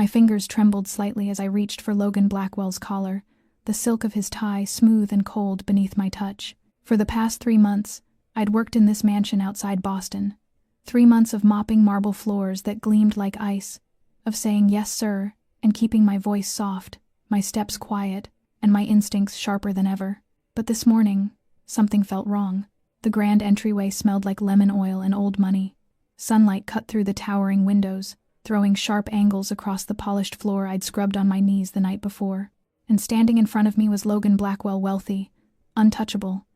My fingers trembled slightly as I reached for Logan Blackwell's collar, the silk of his tie smooth and cold beneath my touch. For the past 3 months, I'd worked in this mansion outside Boston. 3 months of mopping marble floors that gleamed like ice, of saying yes sir, and keeping my voice soft, my steps quiet, and my instincts sharper than ever. But this morning, something felt wrong. The grand entryway smelled like lemon oil and old money. Sunlight cut through the towering windows, throwing sharp angles across the polished floor I'd scrubbed on my knees the night before. And standing in front of me was Logan Blackwell, wealthy, untouchable,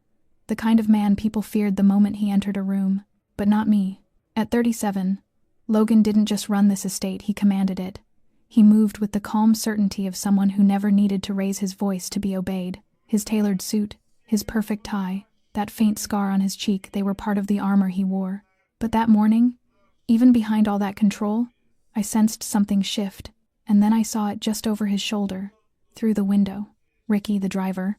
the kind of man people feared the moment he entered a room. But not me. At 37, Logan didn't just run this estate, he commanded it. He moved with the calm certainty of someone who never needed to raise his voice to be obeyed. His tailored suit, his perfect tie, that faint scar on his cheek, they were part of the armor he wore. But that morning, even behind all that control, I sensed something shift, and then I saw it just over his shoulder, through the window. Ricky, the driver,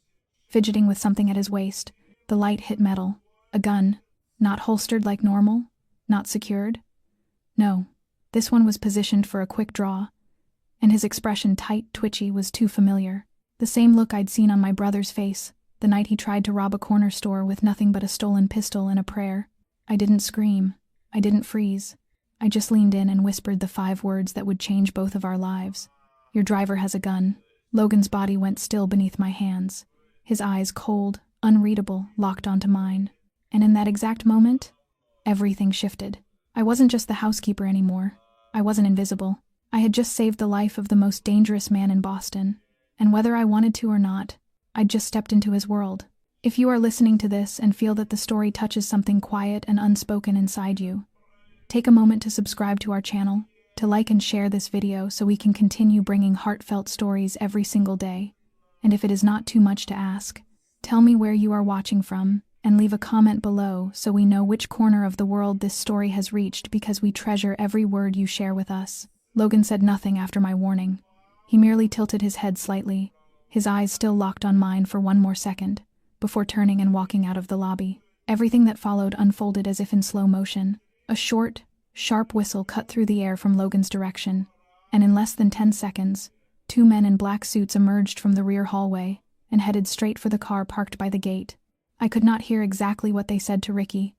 fidgeting with something at his waist. The light hit metal. A gun, not holstered like normal, not secured. No, this one was positioned for a quick draw, and his expression, tight, twitchy, was too familiar. The same look I'd seen on my brother's face the night he tried to rob a corner store with nothing but a stolen pistol and a prayer. I didn't scream. I didn't freeze. I just leaned in and whispered the 5 words that would change both of our lives. Your driver has a gun. Logan's body went still beneath my hands, his eyes cold, unreadable, locked onto mine. And in that exact moment, everything shifted. I wasn't just the housekeeper anymore. I wasn't invisible. I had just saved the life of the most dangerous man in Boston. And whether I wanted to or not, I'd just stepped into his world. If you are listening to this and feel that the story touches something quiet and unspoken inside you, take a moment to subscribe to our channel, to like and share this video so we can continue bringing heartfelt stories every single day. And if it is not too much to ask, tell me where you are watching from, and leave a comment below so we know which corner of the world this story has reached, because we treasure every word you share with us. Logan said nothing after my warning. He merely tilted his head slightly, his eyes still locked on mine for 1 more second, before turning and walking out of the lobby. Everything that followed unfolded as if in slow motion. A short, sharp whistle cut through the air from Logan's direction, and in less than 10 seconds, 2 men in black suits emerged from the rear hallway and headed straight for the car parked by the gate. I could not hear exactly what they said to Ricky,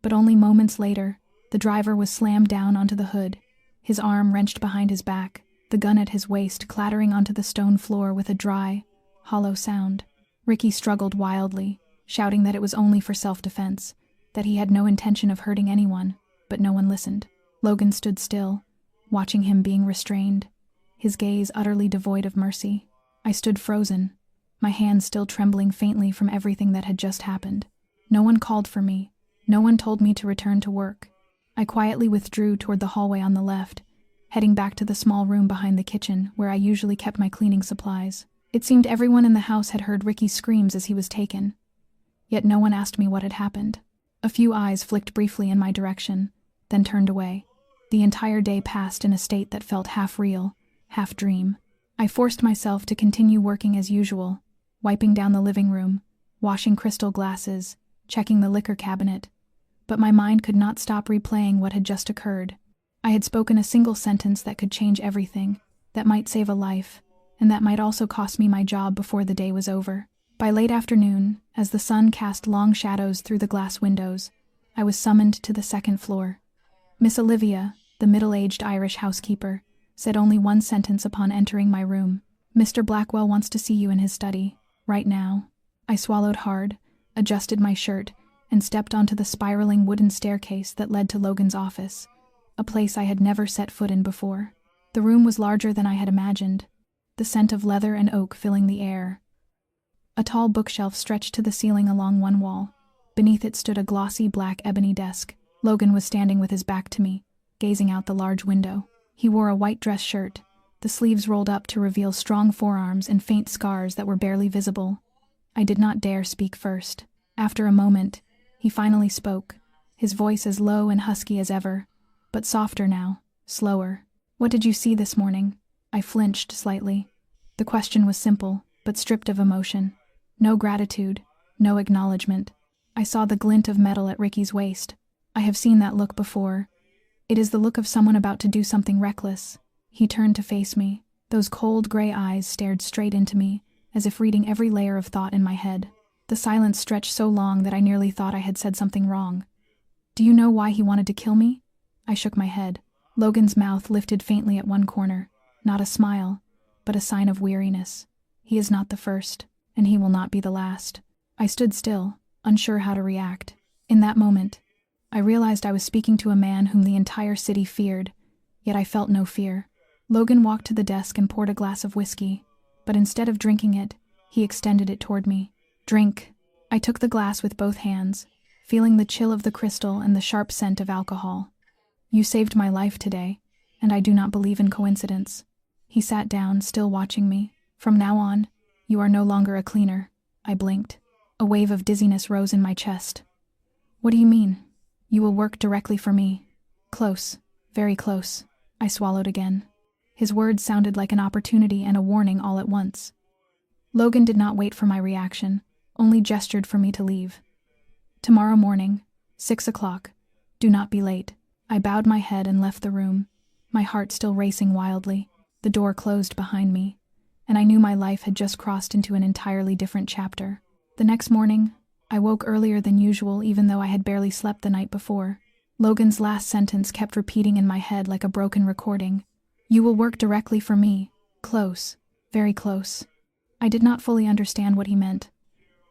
but only moments later, the driver was slammed down onto the hood, his arm wrenched behind his back, the gun at his waist clattering onto the stone floor with a dry, hollow sound. Ricky struggled wildly, shouting that it was only for self-defense, that he had no intention of hurting anyone, but no one listened. Logan stood still, watching him being restrained, his gaze utterly devoid of mercy. I stood frozen, my hands still trembling faintly from everything that had just happened. No one called for me. No one told me to return to work. I quietly withdrew toward the hallway on the left, heading back to the small room behind the kitchen where I usually kept my cleaning supplies. It seemed everyone in the house had heard Ricky's screams as he was taken, yet no one asked me what had happened. A few eyes flicked briefly in my direction, then turned away. The entire day passed in a state that felt half real, half dream. I forced myself to continue working as usual, wiping down the living room, washing crystal glasses, checking the liquor cabinet, but my mind could not stop replaying what had just occurred. I had spoken a single sentence that could change everything, that might save a life, and that might also cost me my job before the day was over. By late afternoon, as the sun cast long shadows through the glass windows, I was summoned to the 2nd floor. Miss Olivia, the middle-aged Irish housekeeper, said only one sentence upon entering my room. "Mr. Blackwell wants to see you in his study, right now." I swallowed hard, adjusted my shirt, and stepped onto the spiraling wooden staircase that led to Logan's office, a place I had never set foot in before. The room was larger than I had imagined, the scent of leather and oak filling the air. A tall bookshelf stretched to the ceiling along one wall. Beneath it stood a glossy black ebony desk. Logan was standing with his back to me, gazing out the large window. He wore a white dress shirt, the sleeves rolled up to reveal strong forearms and faint scars that were barely visible. I did not dare speak first. After a moment, he finally spoke, his voice as low and husky as ever, but softer now, slower. "What did you see this morning?" I flinched slightly. The question was simple, but stripped of emotion. No gratitude, no acknowledgement. I saw the glint of metal at Ricky's waist. I have seen that look before. It is the look of someone about to do something reckless, He turned to face me. Those cold gray eyes stared straight into me, as if reading every layer of thought in my head. The silence stretched so long that I nearly thought I had said something wrong. Do you know why he wanted to kill me? I shook my head. Logan's mouth lifted faintly at one corner. Not a smile, but a sign of weariness. He is not the first, and he will not be the last. I stood still, unsure how to react. In that moment, I realized I was speaking to a man whom the entire city feared, yet I felt no fear. Logan walked to the desk and poured a glass of whiskey, but instead of drinking it, he extended it toward me. Drink. I took the glass with both hands, feeling the chill of the crystal and the sharp scent of alcohol. You saved my life today, and I do not believe in coincidence. He sat down, still watching me. From now on, you are no longer a cleaner. I blinked. A wave of dizziness rose in my chest. What do you mean? You will work directly for me. Close. Very close. I swallowed again. His words sounded like an opportunity and a warning all at once. Logan did not wait for my reaction, only gestured for me to leave. Tomorrow morning, 6 o'clock. Do not be late. I bowed my head and left the room, my heart still racing wildly. The door closed behind me, and I knew my life had just crossed into an entirely different chapter. The next morning, I woke earlier than usual even though I had barely slept the night before. Logan's last sentence kept repeating in my head like a broken recording. You will work directly for me. Close. Very close. I did not fully understand what he meant.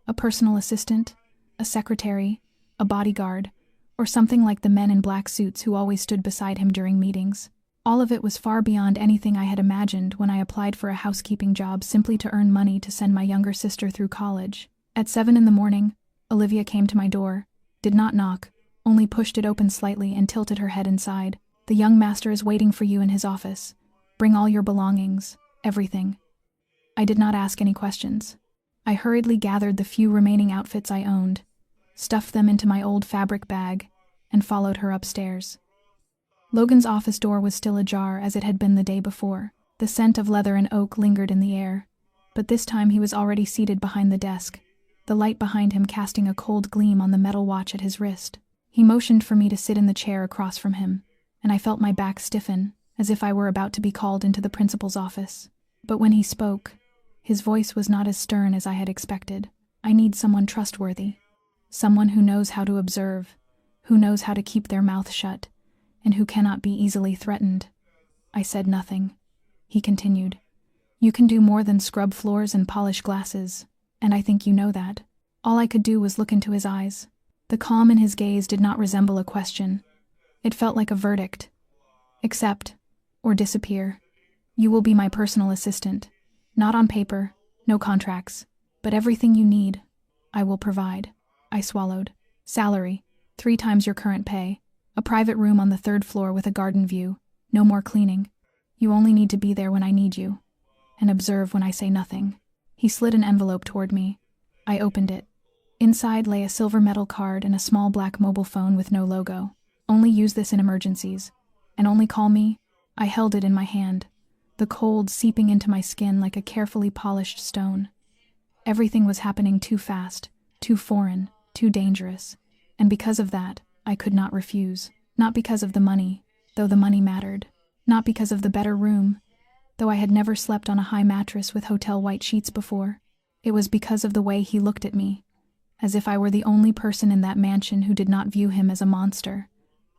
A personal assistant? A secretary? A bodyguard? Or something like the men in black suits who always stood beside him during meetings. All of it was far beyond anything I had imagined when I applied for a housekeeping job simply to earn money to send my younger sister through college. At 7 in the morning, Olivia came to my door, did not knock, only pushed it open slightly and tilted her head inside. The young master is waiting for you in his office. Bring all your belongings, everything. I did not ask any questions. I hurriedly gathered the few remaining outfits I owned, stuffed them into my old fabric bag, and followed her upstairs. Logan's office door was still ajar as it had been the day before. The scent of leather and oak lingered in the air, but this time he was already seated behind the desk, the light behind him casting a cold gleam on the metal watch at his wrist. He motioned for me to sit in the chair across from him, and I felt my back stiffen, as if I were about to be called into the principal's office. But when he spoke, his voice was not as stern as I had expected. I need someone trustworthy, someone who knows how to observe, who knows how to keep their mouth shut, and who cannot be easily threatened. I said nothing. He continued, You can do more than scrub floors and polish glasses, and I think you know that. All I could do was look into his eyes. The calm in his gaze did not resemble a question. It felt like a verdict. Accept, or disappear. You will be my personal assistant. Not on paper, no contracts, but everything you need, I will provide. I swallowed. Salary, 3 times your current pay. A private room on the 3rd floor with a garden view. No more cleaning. You only need to be there when I need you, and observe when I say nothing. He slid an envelope toward me. I opened it. Inside lay a silver metal card and a small black mobile phone with no logo. Only use this in emergencies, and only call me. I held it in my hand, the cold seeping into my skin like a carefully polished stone. Everything was happening too fast, too foreign, too dangerous, and because of that, I could not refuse. Not because of the money, though the money mattered. Not because of the better room, though I had never slept on a high mattress with hotel white sheets before. It was because of the way he looked at me, as if I were the only person in that mansion who did not view him as a monster,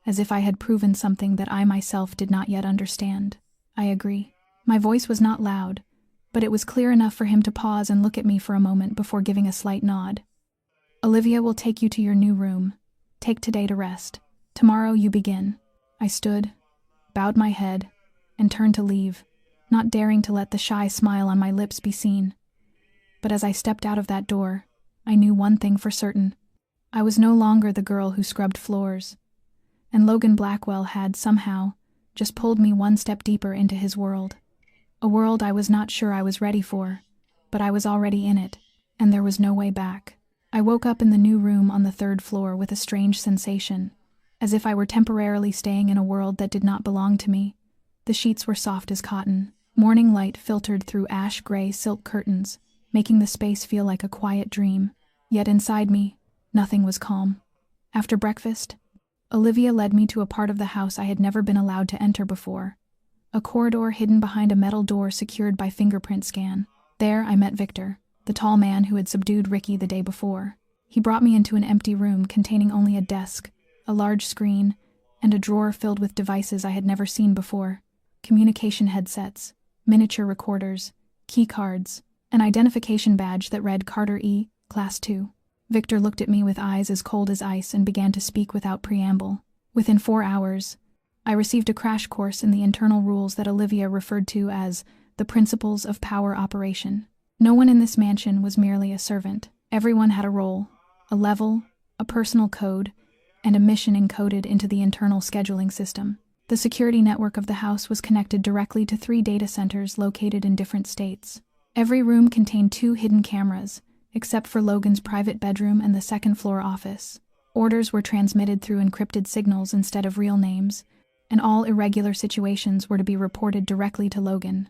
as if I had proven something that I myself did not yet understand. I agree. My voice was not loud, but it was clear enough for him to pause and look at me for a moment before giving a slight nod. Olivia will take you to your new room. Take today to rest. Tomorrow you begin. I stood, bowed my head, and turned to leave, not daring to let the shy smile on my lips be seen. But as I stepped out of that door, I knew one thing for certain. I was no longer the girl who scrubbed floors, and Logan Blackwell had, somehow, just pulled me one step deeper into his world. A world I was not sure I was ready for, but I was already in it, and there was no way back. I woke up in the new room on the 3rd floor with a strange sensation, as if I were temporarily staying in a world that did not belong to me. The sheets were soft as cotton. Morning light filtered through ash-gray silk curtains, making the space feel like a quiet dream. Yet inside me, nothing was calm. After breakfast, Olivia led me to a part of the house I had never been allowed to enter before, A corridor hidden behind a metal door secured by fingerprint scan. There I met Victor, the tall man who had subdued Ricky the day before. He brought me into an empty room containing only a desk, a large screen, and a drawer filled with devices I had never seen before. Communication headsets, miniature recorders, key cards, an identification badge that read Carter E, Class 2. Victor looked at me with eyes as cold as ice and began to speak without preamble. Within 4 hours, I received a crash course in the internal rules that Olivia referred to as the principles of power operation. No one in this mansion was merely a servant. Everyone had a role, a level, a personal code, and a mission encoded into the internal scheduling system. The security network of the house was connected directly to 3 data centers located in different states. Every room contained 2 hidden cameras, except for Logan's private bedroom and the second-floor office. Orders were transmitted through encrypted signals instead of real names, and all irregular situations were to be reported directly to Logan.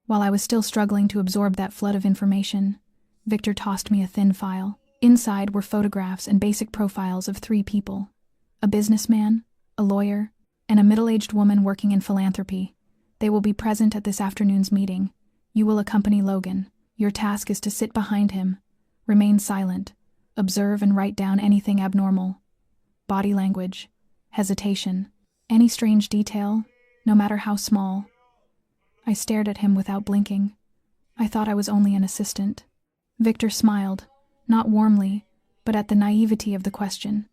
While I was still struggling to absorb that flood of information, Victor tossed me a thin file. Inside were photographs and basic profiles of 3 people: a businessman, a lawyer, and a middle-aged woman working in philanthropy. They will be present at this afternoon's meeting. You will accompany Logan. Your task is to sit behind him, remain silent, observe and write down anything abnormal. Body language, hesitation, any strange detail, no matter how small. I stared at him without blinking. I thought I was only an assistant. Victor smiled, not warmly, but at the naivety of the question.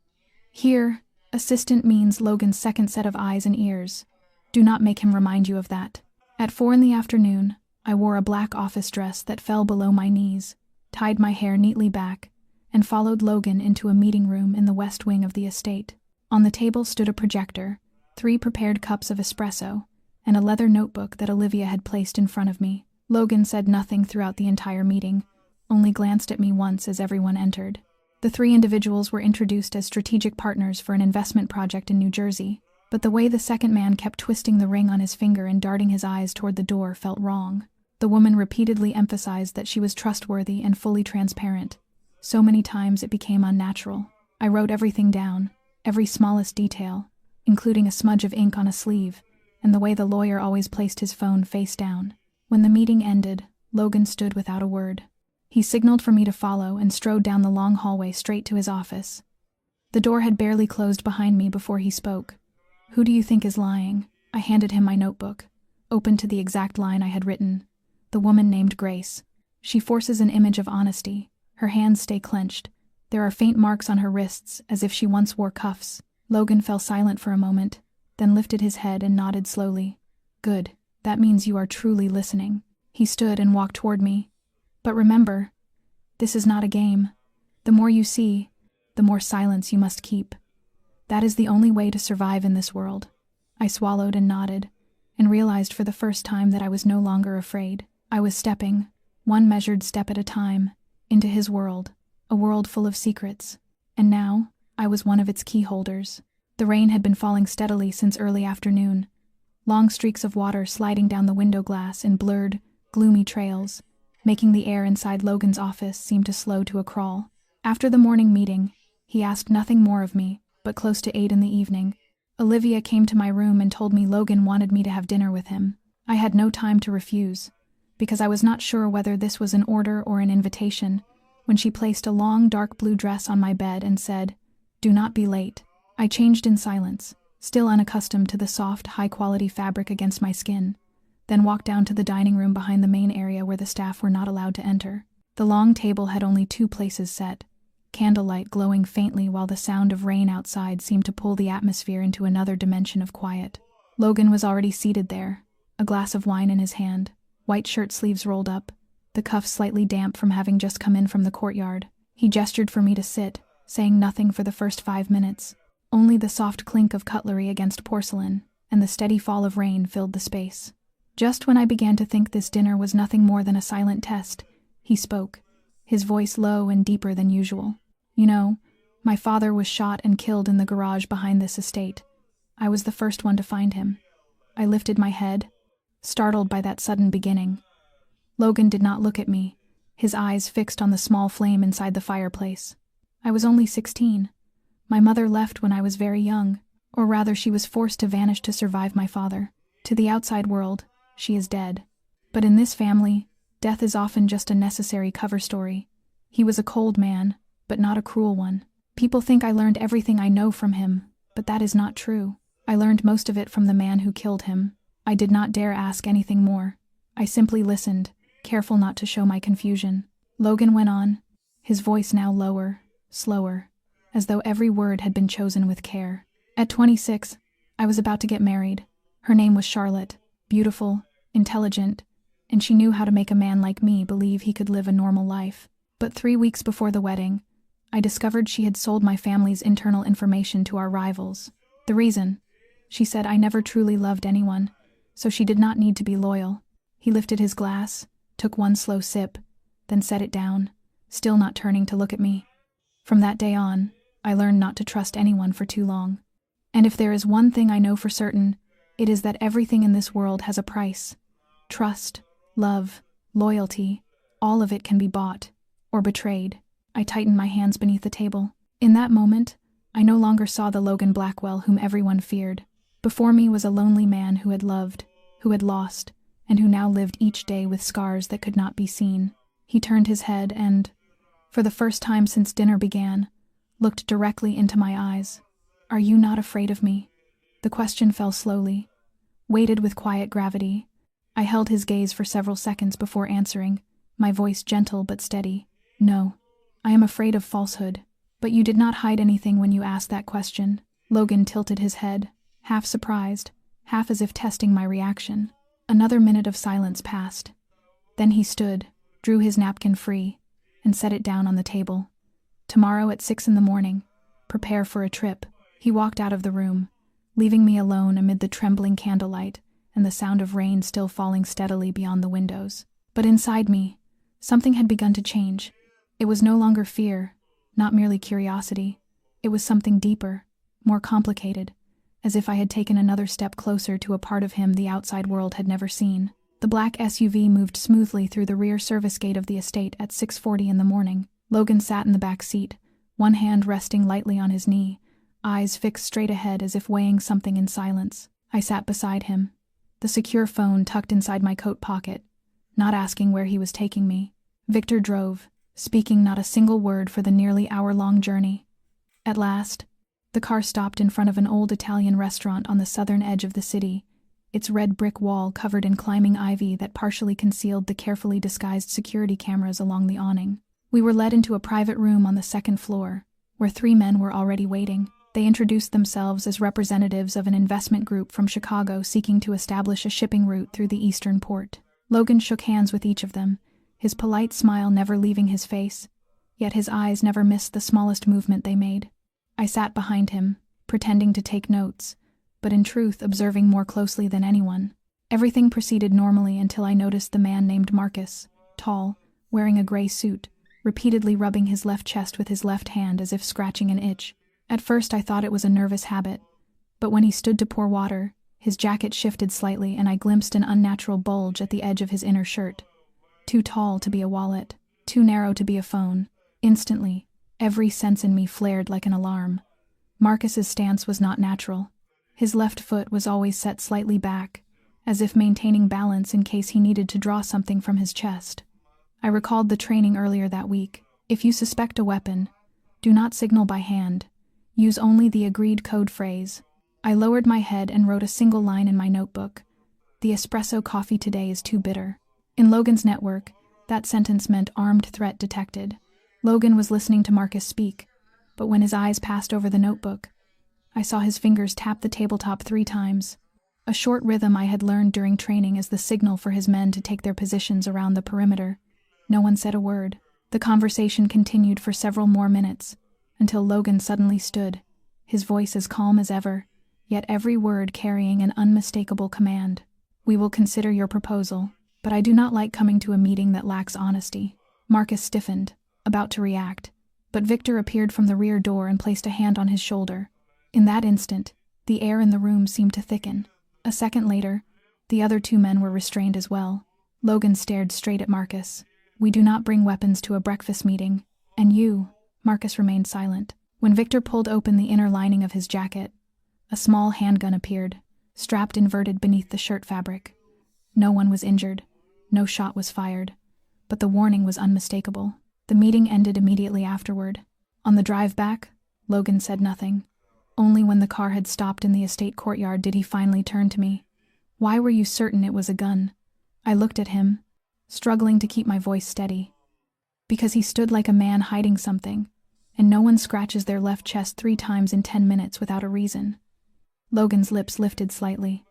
Here, assistant means Logan's second set of eyes and ears. Do not make him remind you of that. At 4 in the afternoon, I wore a black office dress that fell below my knees, tied my hair neatly back, and followed Logan into a meeting room in the west wing of the estate. On the table stood a projector, 3 prepared cups of espresso, and a leather notebook that Olivia had placed in front of me. Logan said nothing throughout the entire meeting, only glanced at me once as everyone entered. The 3 individuals were introduced as strategic partners for an investment project in New Jersey, but the way the second man kept twisting the ring on his finger and darting his eyes toward the door felt wrong. The woman repeatedly emphasized that she was trustworthy and fully transparent. So many times it became unnatural. I wrote everything down, every smallest detail, including a smudge of ink on a sleeve, and the way the lawyer always placed his phone face down. When the meeting ended, Logan stood without a word. He signaled for me to follow and strode down the long hallway straight to his office. The door had barely closed behind me before he spoke. "Who do you think is lying?" I handed him my notebook, open to the exact line I had written. "The woman named Grace. She forces an image of honesty. Her hands stay clenched. There are faint marks on her wrists, as if she once wore cuffs." Logan fell silent for a moment, then lifted his head and nodded slowly. "Good. That means you are truly listening." He stood and walked toward me. "But remember, this is not a game. The more you see, the more silence you must keep. That is the only way to survive in this world." I swallowed and nodded, and realized for the first time that I was no longer afraid. I was stepping, one measured step at a time, into his world, a world full of secrets, and now I was one of its key holders. The rain had been falling steadily since early afternoon, long streaks of water sliding down the window glass in blurred, gloomy trails, making the air inside Logan's office seem to slow to a crawl. After the morning meeting, he asked nothing more of me, but close to 8 in the evening, Olivia came to my room and told me Logan wanted me to have dinner with him. I had no time to refuse, because I was not sure whether this was an order or an invitation, when she placed a long dark blue dress on my bed and said, "Do not be late." I changed in silence, still unaccustomed to the soft, high-quality fabric against my skin, then walked down to the dining room behind the main area where the staff were not allowed to enter. The long table had only 2 places set, candlelight glowing faintly while the sound of rain outside seemed to pull the atmosphere into another dimension of quiet. Logan was already seated there, a glass of wine in his hand, white shirt sleeves rolled up, the cuffs slightly damp from having just come in from the courtyard. He gestured for me to sit, saying nothing for the first 5 minutes. Only the soft clink of cutlery against porcelain and the steady fall of rain filled the space. Just when I began to think this dinner was nothing more than a silent test, he spoke, his voice low and deeper than usual. "You know, my father was shot and killed in the garage behind this estate. I was the first one to find him." I lifted my head, startled by that sudden beginning. Logan did not look at me, his eyes fixed on the small flame inside the fireplace. "I was only 16. My mother left when I was very young, or rather she was forced to vanish to survive my father. To the outside world, she is dead. But in this family, death is often just a necessary cover story. He was a cold man, but not a cruel one. People think I learned everything I know from him, but that is not true. I learned most of it from the man who killed him. I did not dare ask anything more. I simply listened, careful not to show my confusion. Logan went on, his voice now lower, slower, as though every word had been chosen with care. At 26, I was about to get married. Her name was Charlotte, beautiful, intelligent, and she knew how to make a man like me believe he could live a normal life. But 3 weeks before the wedding, I discovered she had sold my family's internal information to our rivals. The reason? She said I never truly loved anyone, so she did not need to be loyal. He lifted his glass, took one slow sip, then set it down, still not turning to look at me. From that day on, I learned not to trust anyone for too long. And if there is one thing I know for certain, it is that everything in this world has a price. Trust, love, loyalty, all of it can be bought, or betrayed. I tightened my hands beneath the table. In that moment, I no longer saw the Logan Blackwell whom everyone feared. Before me was a lonely man who had loved, who had lost, and who now lived each day with scars that could not be seen. He turned his head and, for the first time since dinner began, looked directly into my eyes. "Are you not afraid of me?" The question fell slowly, weighted with quiet gravity. I held his gaze for several seconds before answering, my voice gentle but steady. "No, I am afraid of falsehood. But you did not hide anything when you asked that question." Logan tilted his head, half surprised, half as if testing my reaction. Another minute of silence passed. Then he stood, drew his napkin free, and set it down on the table. "Tomorrow at 6 in the morning. Prepare for a trip." He walked out of the room, leaving me alone amid the trembling candlelight and the sound of rain still falling steadily beyond the windows. But inside me, something had begun to change. It was no longer fear, not merely curiosity. It was something deeper, more complicated, as if I had taken another step closer to a part of him the outside world had never seen. The black SUV moved smoothly through the rear service gate of the estate at 6:40 in the morning. Logan sat in the back seat, one hand resting lightly on his knee, eyes fixed straight ahead as if weighing something in silence. I sat beside him, the secure phone tucked inside my coat pocket, not asking where he was taking me. Victor drove, speaking not a single word for the nearly hour-long journey. At last, the car stopped in front of an old Italian restaurant on the southern edge of the city, its red brick wall covered in climbing ivy that partially concealed the carefully disguised security cameras along the awning. We were led into a private room on the second floor, where 3 men were already waiting. They introduced themselves as representatives of an investment group from Chicago seeking to establish a shipping route through the eastern port. Logan shook hands with each of them, his polite smile never leaving his face, yet his eyes never missed the smallest movement they made. I sat behind him, pretending to take notes, but in truth observing more closely than anyone. Everything proceeded normally until I noticed the man named Marcus, tall, wearing a gray suit, repeatedly rubbing his left chest with his left hand as if scratching an itch. At first I thought it was a nervous habit, but when he stood to pour water, his jacket shifted slightly and I glimpsed an unnatural bulge at the edge of his inner shirt. Too tall to be a wallet, too narrow to be a phone. Instantly, every sense in me flared like an alarm. Marcus's stance was not natural. His left foot was always set slightly back, as if maintaining balance in case he needed to draw something from his chest. I recalled the training earlier that week. If you suspect a weapon, do not signal by hand. Use only the agreed code phrase. I lowered my head and wrote a single line in my notebook. "The espresso coffee today is too bitter." In Logan's network, that sentence meant armed threat detected. Logan was listening to Marcus speak, but when his eyes passed over the notebook, I saw his fingers tap the tabletop 3 times, a short rhythm I had learned during training as the signal for his men to take their positions around the perimeter. No one said a word. The conversation continued for several more minutes, until Logan suddenly stood, his voice as calm as ever, yet every word carrying an unmistakable command. "We will consider your proposal, but I do not like coming to a meeting that lacks honesty." Marcus stiffened, about to react, but Victor appeared from the rear door and placed a hand on his shoulder. In that instant, the air in the room seemed to thicken. A second later, the other 2 men were restrained as well. Logan stared straight at Marcus. "We do not bring weapons to a breakfast meeting, and you..." Marcus remained silent. When Victor pulled open the inner lining of his jacket, a small handgun appeared, strapped inverted beneath the shirt fabric. No one was injured. No shot was fired. But the warning was unmistakable. The meeting ended immediately afterward. On the drive back, Logan said nothing. Only when the car had stopped in the estate courtyard did he finally turn to me. "Why were you certain it was a gun?" I looked at him, struggling to keep my voice steady. "Because he stood like a man hiding something, and no one scratches their left chest 3 times in 10 minutes without a reason." Logan's lips lifted slightly.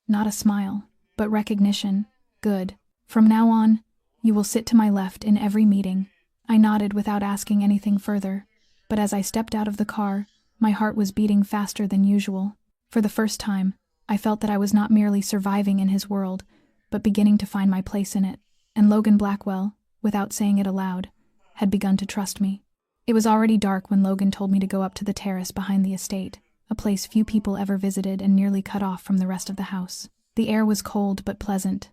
Not a smile, but recognition. "Good. From now on, you will sit to my left in every meeting." I nodded without asking anything further, but as I stepped out of the car, my heart was beating faster than usual. For the first time, I felt that I was not merely surviving in his world, but beginning to find my place in it, and Logan Blackwell, without saying it aloud, had begun to trust me. It was already dark when Logan told me to go up to the terrace behind the estate, a place few people ever visited and nearly cut off from the rest of the house. The air was cold but pleasant,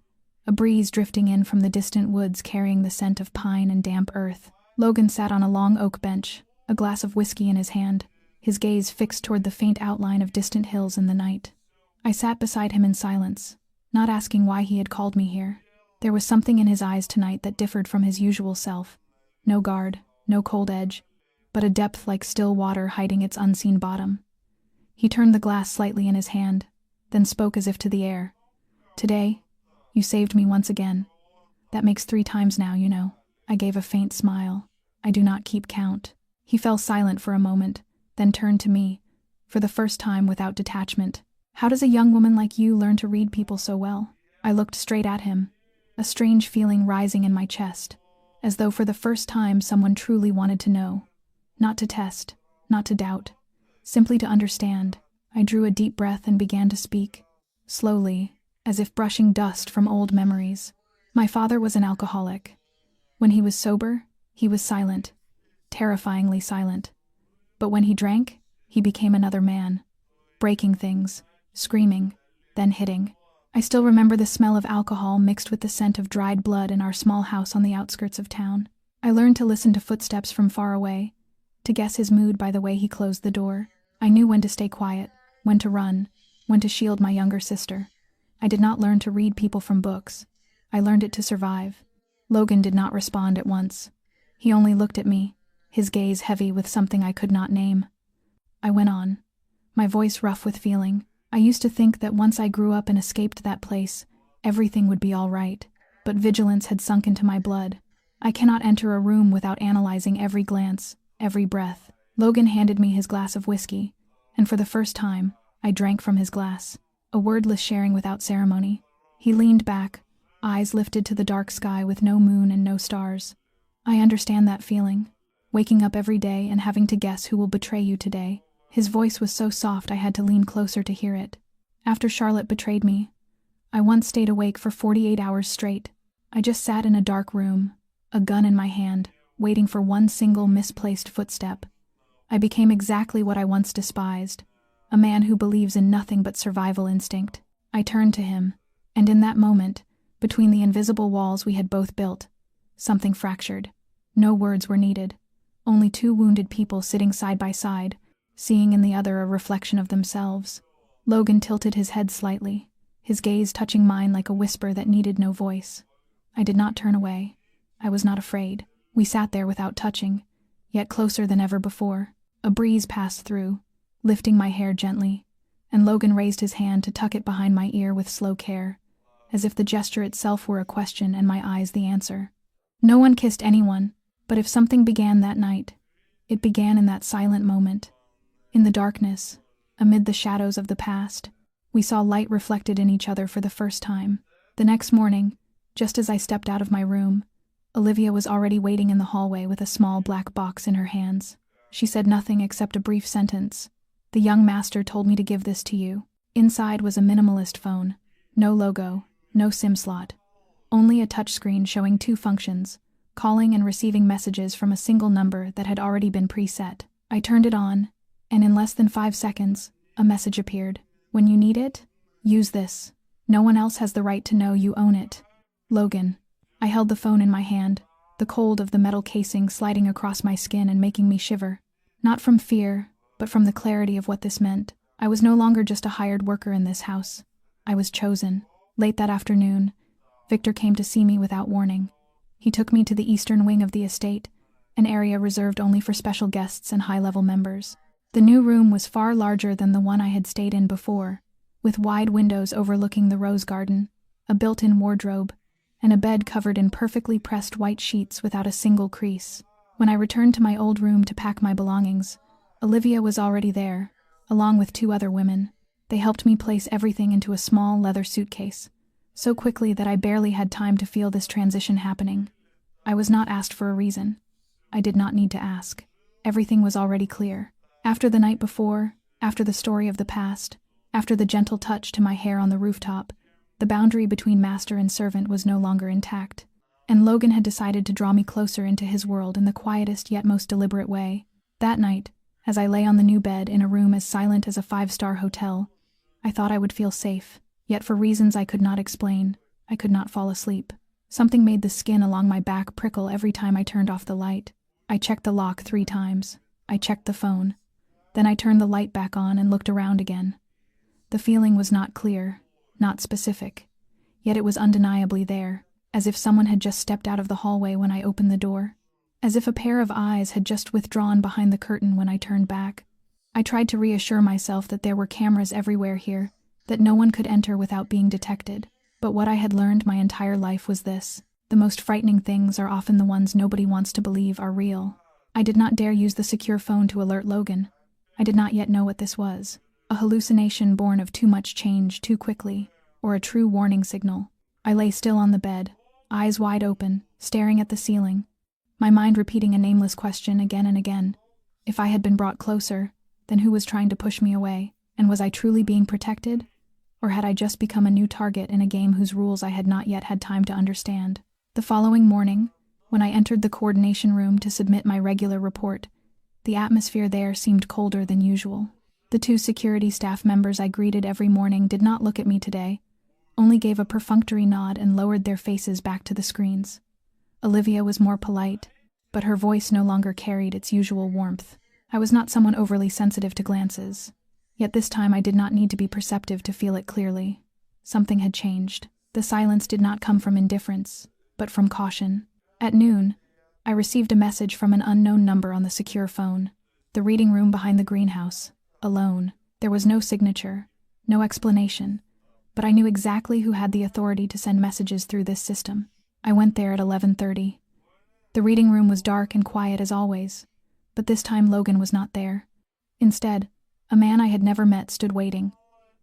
a breeze drifting in from the distant woods carrying the scent of pine and damp earth. Logan sat on a long oak bench, a glass of whiskey in his hand, his gaze fixed toward the faint outline of distant hills in the night. I sat beside him in silence, not asking why he had called me here. There was something in his eyes tonight that differed from his usual self. No guard, no cold edge, but a depth like still water hiding its unseen bottom. He turned the glass slightly in his hand, then spoke as if to the air. "Today, you saved me once again. That makes 3 times now, you know." I gave a faint smile. "I do not keep count." He fell silent for a moment, then turned to me, for the first time without detachment. "How does a young woman like you learn to read people so well?" I looked straight at him, a strange feeling rising in my chest, as though for the first time someone truly wanted to know. Not to test, not to doubt, simply to understand. I drew a deep breath and began to speak, slowly, as if brushing dust from old memories. "My father was an alcoholic. When he was sober, he was silent, terrifyingly silent. But when he drank, he became another man, breaking things, screaming, then hitting. I still remember the smell of alcohol mixed with the scent of dried blood in our small house on the outskirts of town. I learned to listen to footsteps from far away, to guess his mood by the way he closed the door. I knew when to stay quiet, when to run, when to shield my younger sister. I did not learn to read people from books. I learned it to survive." Logan did not respond at once. He only looked at me, his gaze heavy with something I could not name. I went on, my voice rough with feeling. "I used to think that once I grew up and escaped that place, everything would be all right, but vigilance had sunk into my blood. I cannot enter a room without analyzing every glance, every breath." Logan handed me his glass of whiskey, and for the first time, I drank from his glass, a wordless sharing without ceremony. He leaned back, eyes lifted to the dark sky with no moon and no stars. "I understand that feeling, waking up every day and having to guess who will betray you today." His voice was so soft I had to lean closer to hear it. "After Charlotte betrayed me, I once stayed awake for 48 hours straight. I just sat in a dark room, a gun in my hand, waiting for one single misplaced footstep. I became exactly what I once despised, a man who believes in nothing but survival instinct." I turned to him, and in that moment, between the invisible walls we had both built, something fractured. No words were needed, only 2 wounded people sitting side by side, seeing in the other a reflection of themselves. Logan tilted his head slightly, his gaze touching mine like a whisper that needed no voice. I did not turn away. I was not afraid. We sat there without touching, yet closer than ever before. A breeze passed through, lifting my hair gently, and Logan raised his hand to tuck it behind my ear with slow care, as if the gesture itself were a question and my eyes the answer. No one kissed anyone, but if something began that night, it began in that silent moment. In the darkness, amid the shadows of the past, we saw light reflected in each other for the first time. The next morning, just as I stepped out of my room, Olivia was already waiting in the hallway with a small black box in her hands. She said nothing except a brief sentence. "The young master told me to give this to you." Inside was a minimalist phone. No logo, no SIM slot. Only a touchscreen showing 2 functions, calling and receiving messages from a single number that had already been preset. I turned it on, and in less than 5 seconds, a message appeared. "When you need it, use this. No one else has the right to know you own it. Logan." I held the phone in my hand, the cold of the metal casing sliding across my skin and making me shiver. Not from fear, but from the clarity of what this meant. I was no longer just a hired worker in this house. I was chosen. Late that afternoon, Victor came to see me without warning. He took me to the eastern wing of the estate, an area reserved only for special guests and high-level members. The new room was far larger than the one I had stayed in before, with wide windows overlooking the rose garden, a built-in wardrobe, and a bed covered in perfectly pressed white sheets without a single crease. When I returned to my old room to pack my belongings, Olivia was already there, along with 2 other women. They helped me place everything into a small leather suitcase, so quickly that I barely had time to feel this transition happening. I was not asked for a reason. I did not need to ask. Everything was already clear. After the night before, after the story of the past, after the gentle touch to my hair on the rooftop, the boundary between master and servant was no longer intact, and Logan had decided to draw me closer into his world in the quietest yet most deliberate way. That night, as I lay on the new bed in a room as silent as a 5-star hotel, I thought I would feel safe, yet for reasons I could not explain, I could not fall asleep. Something made the skin along my back prickle every time I turned off the light. I checked the lock 3 times. I checked the phone. Then I turned the light back on and looked around again. The feeling was not clear, not specific, yet it was undeniably there, as if someone had just stepped out of the hallway when I opened the door, as if a pair of eyes had just withdrawn behind the curtain when I turned back. I tried to reassure myself that there were cameras everywhere here, that no one could enter without being detected, but what I had learned my entire life was this: the most frightening things are often the ones nobody wants to believe are real. I did not dare use the secure phone to alert Logan. I did not yet know what this was. A hallucination born of too much change too quickly, or a true warning signal. I lay still on the bed, eyes wide open, staring at the ceiling, my mind repeating a nameless question again and again. If I had been brought closer, then who was trying to push me away? And was I truly being protected? Or had I just become a new target in a game whose rules I had not yet had time to understand? The following morning, when I entered the coordination room to submit my regular report, the atmosphere there seemed colder than usual. The 2 security staff members I greeted every morning did not look at me today, only gave a perfunctory nod and lowered their faces back to the screens. Olivia was more polite, but her voice no longer carried its usual warmth. I was not someone overly sensitive to glances, yet this time I did not need to be perceptive to feel it clearly. Something had changed. The silence did not come from indifference, but from caution. At noon, I received a message from an unknown number on the secure phone. The reading room behind the greenhouse. Alone. There was no signature, no explanation, but I knew exactly who had the authority to send messages through this system. I went there at 11:30. The reading room was dark and quiet as always, but this time Logan was not there. Instead, a man I had never met stood waiting.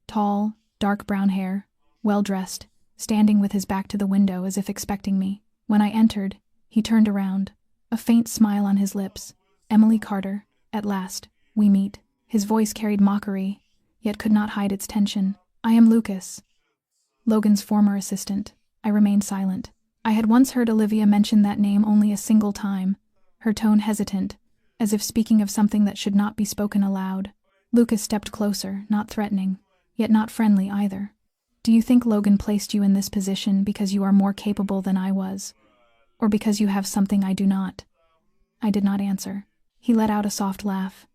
Tall, dark brown hair, well-dressed, standing with his back to the window as if expecting me. When I entered, he turned around, a faint smile on his lips. "Emily Carter, at last, we meet." His voice carried mockery, yet could not hide its tension. "I am Lucas, Logan's former assistant." I remained silent. I had once heard Olivia mention that name only a single time, her tone hesitant, as if speaking of something that should not be spoken aloud. Lucas stepped closer, not threatening, yet not friendly either. "Do you think Logan placed you in this position because you are more capable than I was, or because you have something I do not?" I did not answer. He let out a soft laugh.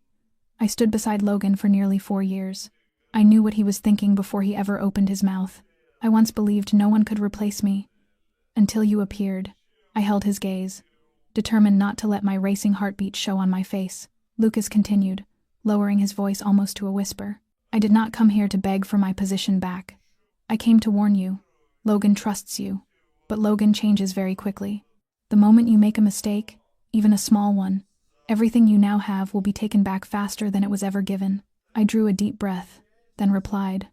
I stood beside Logan for nearly 4 years. I knew what he was thinking before he ever opened his mouth. I once believed no one could replace me. Until you appeared. I held his gaze, determined not to let my racing heartbeat show on my face. Lucas continued, lowering his voice almost to a whisper. "I did not come here to beg for my position back. I came to warn you. Logan trusts you, but Logan changes very quickly. The moment you make a mistake, even a small one, everything you now have will be taken back faster than it was ever given." I drew a deep breath, then replied,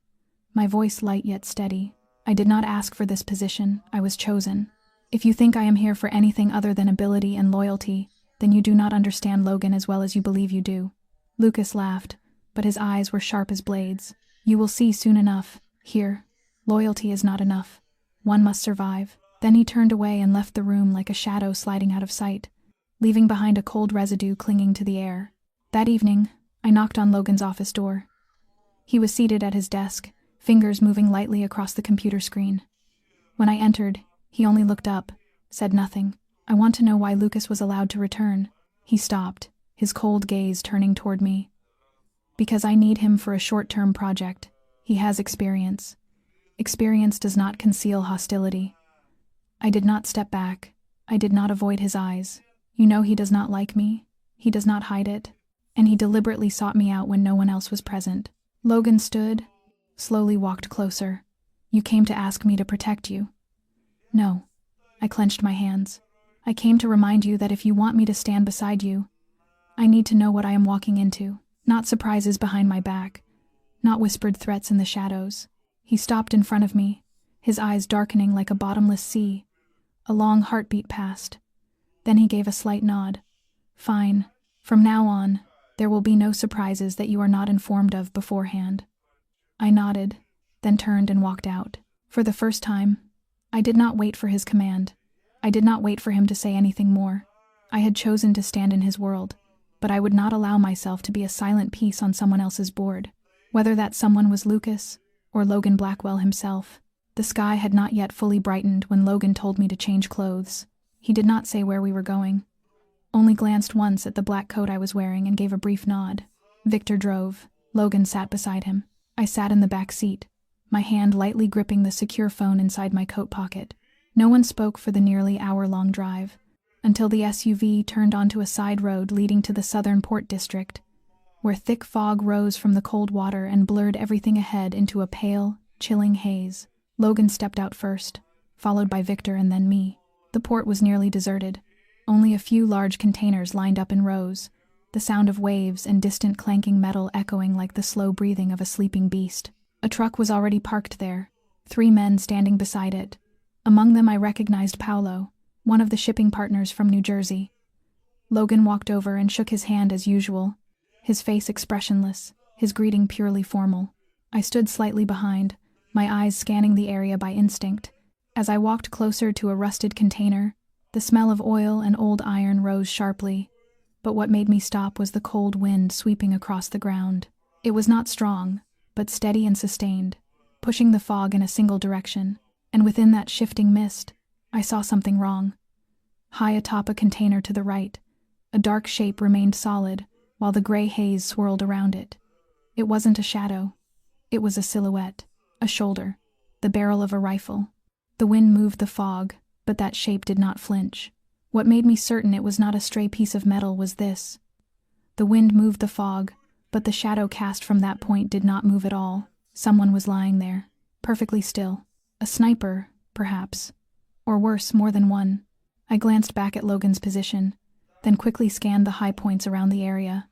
my voice light yet steady. "I did not ask for this position, I was chosen. If you think I am here for anything other than ability and loyalty, then you do not understand Logan as well as you believe you do." Lucas laughed, but his eyes were sharp as blades. "You will see soon enough. Here, loyalty is not enough. One must survive." Then he turned away and left the room like a shadow sliding out of sight, leaving behind a cold residue clinging to the air. That evening, I knocked on Logan's office door. He was seated at his desk, fingers moving lightly across the computer screen. When I entered, he only looked up, said nothing. I want to know why Lucas was allowed to return. He stopped, his cold gaze turning toward me. Because I need him for a short-term project. He has experience. Experience does not conceal hostility. I did not step back. I did not avoid his eyes. You know he does not like me. He does not hide it. And he deliberately sought me out when no one else was present. Logan stood, slowly walked closer. You came to ask me to protect you. No. I clenched my hands. I came to remind you that if you want me to stand beside you, I need to know what I am walking into. Not surprises behind my back. Not whispered threats in the shadows. He stopped in front of me, his eyes darkening like a bottomless sea. A long heartbeat passed. Then he gave a slight nod. Fine. From now on, there will be no surprises that you are not informed of beforehand. I nodded, then turned and walked out. For the first time, I did not wait for his command. I did not wait for him to say anything more. I had chosen to stand in his world, but I would not allow myself to be a silent piece on someone else's board. Whether that someone was Lucas or Logan Blackwell himself. The sky had not yet fully brightened when Logan told me to change clothes. He did not say where we were going. Only glanced once at the black coat I was wearing and gave a brief nod. Victor drove. Logan sat beside him. I sat in the back seat, my hand lightly gripping the secure phone inside my coat pocket. No one spoke for the nearly hour-long drive, until the SUV turned onto a side road leading to the southern port district, where thick fog rose from the cold water and blurred everything ahead into a pale, chilling haze. Logan stepped out first, followed by Victor and then me. The port was nearly deserted. Only a few large containers lined up in rows, the sound of waves and distant clanking metal echoing like the slow breathing of a sleeping beast. A truck was already parked there, 3 men standing beside it. Among them I recognized Paolo, one of the shipping partners from New Jersey. Logan walked over and shook his hand as usual, his face expressionless, his greeting purely formal. I stood slightly behind, my eyes scanning the area by instinct. As I walked closer to a rusted container, the smell of oil and old iron rose sharply, but what made me stop was the cold wind sweeping across the ground. It was not strong, but steady and sustained, pushing the fog in a single direction, and within that shifting mist, I saw something wrong. High atop a container to the right, a dark shape remained solid, while the gray haze swirled around it. It wasn't a shadow. It was a silhouette, a shoulder, the barrel of a rifle. The wind moved the fog, but that shape did not flinch. What made me certain it was not a stray piece of metal was this. The wind moved the fog, but the shadow cast from that point did not move at all. Someone was lying there, perfectly still. A sniper, perhaps. Or worse, more than one. I glanced back at Logan's position, then quickly scanned the high points around the area.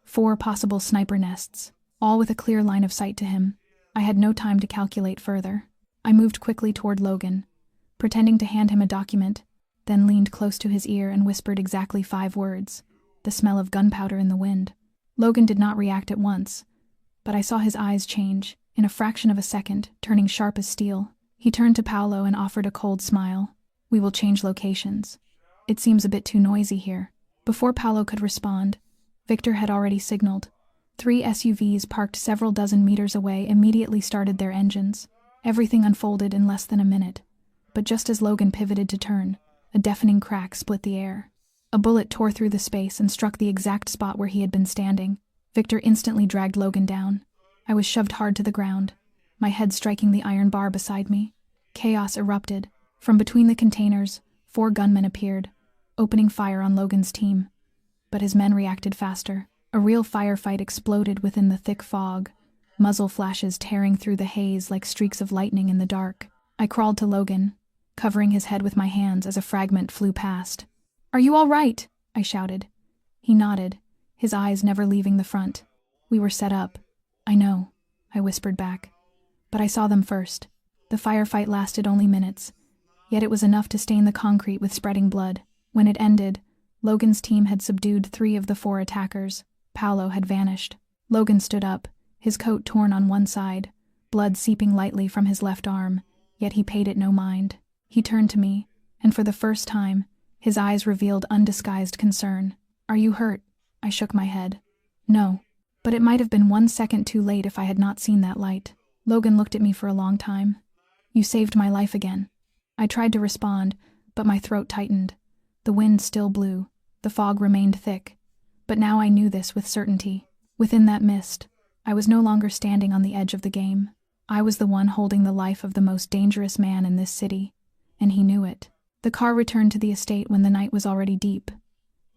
4 possible sniper nests, all with a clear line of sight to him. I had no time to calculate further. I moved quickly toward Logan, pretending to hand him a document, then leaned close to his ear and whispered exactly 5 words, the smell of gunpowder in the wind. Logan did not react at once, but I saw his eyes change, in a fraction of a second, turning sharp as steel. He turned to Paolo and offered a cold smile. We will change locations. It seems a bit too noisy here. Before Paolo could respond, Victor had already signaled. 3 SUVs parked several dozen meters away immediately started their engines. Everything unfolded in less than a minute. But just as Logan pivoted to turn, a deafening crack split the air. A bullet tore through the space and struck the exact spot where he had been standing. Victor instantly dragged Logan down. I was shoved hard to the ground, my head striking the iron bar beside me. Chaos erupted. From between the containers, 4 gunmen appeared, opening fire on Logan's team. But his men reacted faster. A real firefight exploded within the thick fog, muzzle flashes tearing through the haze like streaks of lightning in the dark. I crawled to Logan, covering his head with my hands as a fragment flew past. "Are you all right?" I shouted. He nodded, his eyes never leaving the front. "We were set up." "I know," I whispered back. "But I saw them first." The firefight lasted only minutes, yet it was enough to stain the concrete with spreading blood. When it ended, Logan's team had subdued 3 of the 4 attackers. Paolo had vanished. Logan stood up, his coat torn on one side, blood seeping lightly from his left arm, yet he paid it no mind. He turned to me, and for the first time, his eyes revealed undisguised concern. "Are you hurt?" I shook my head. "No, but it might have been 1 second too late if I had not seen that light." Logan looked at me for a long time. "You saved my life again." I tried to respond, but my throat tightened. The wind still blew. The fog remained thick. But now I knew this with certainty. Within that mist, I was no longer standing on the edge of the game. I was the one holding the life of the most dangerous man in this city, and he knew it. The car returned to the estate when the night was already deep,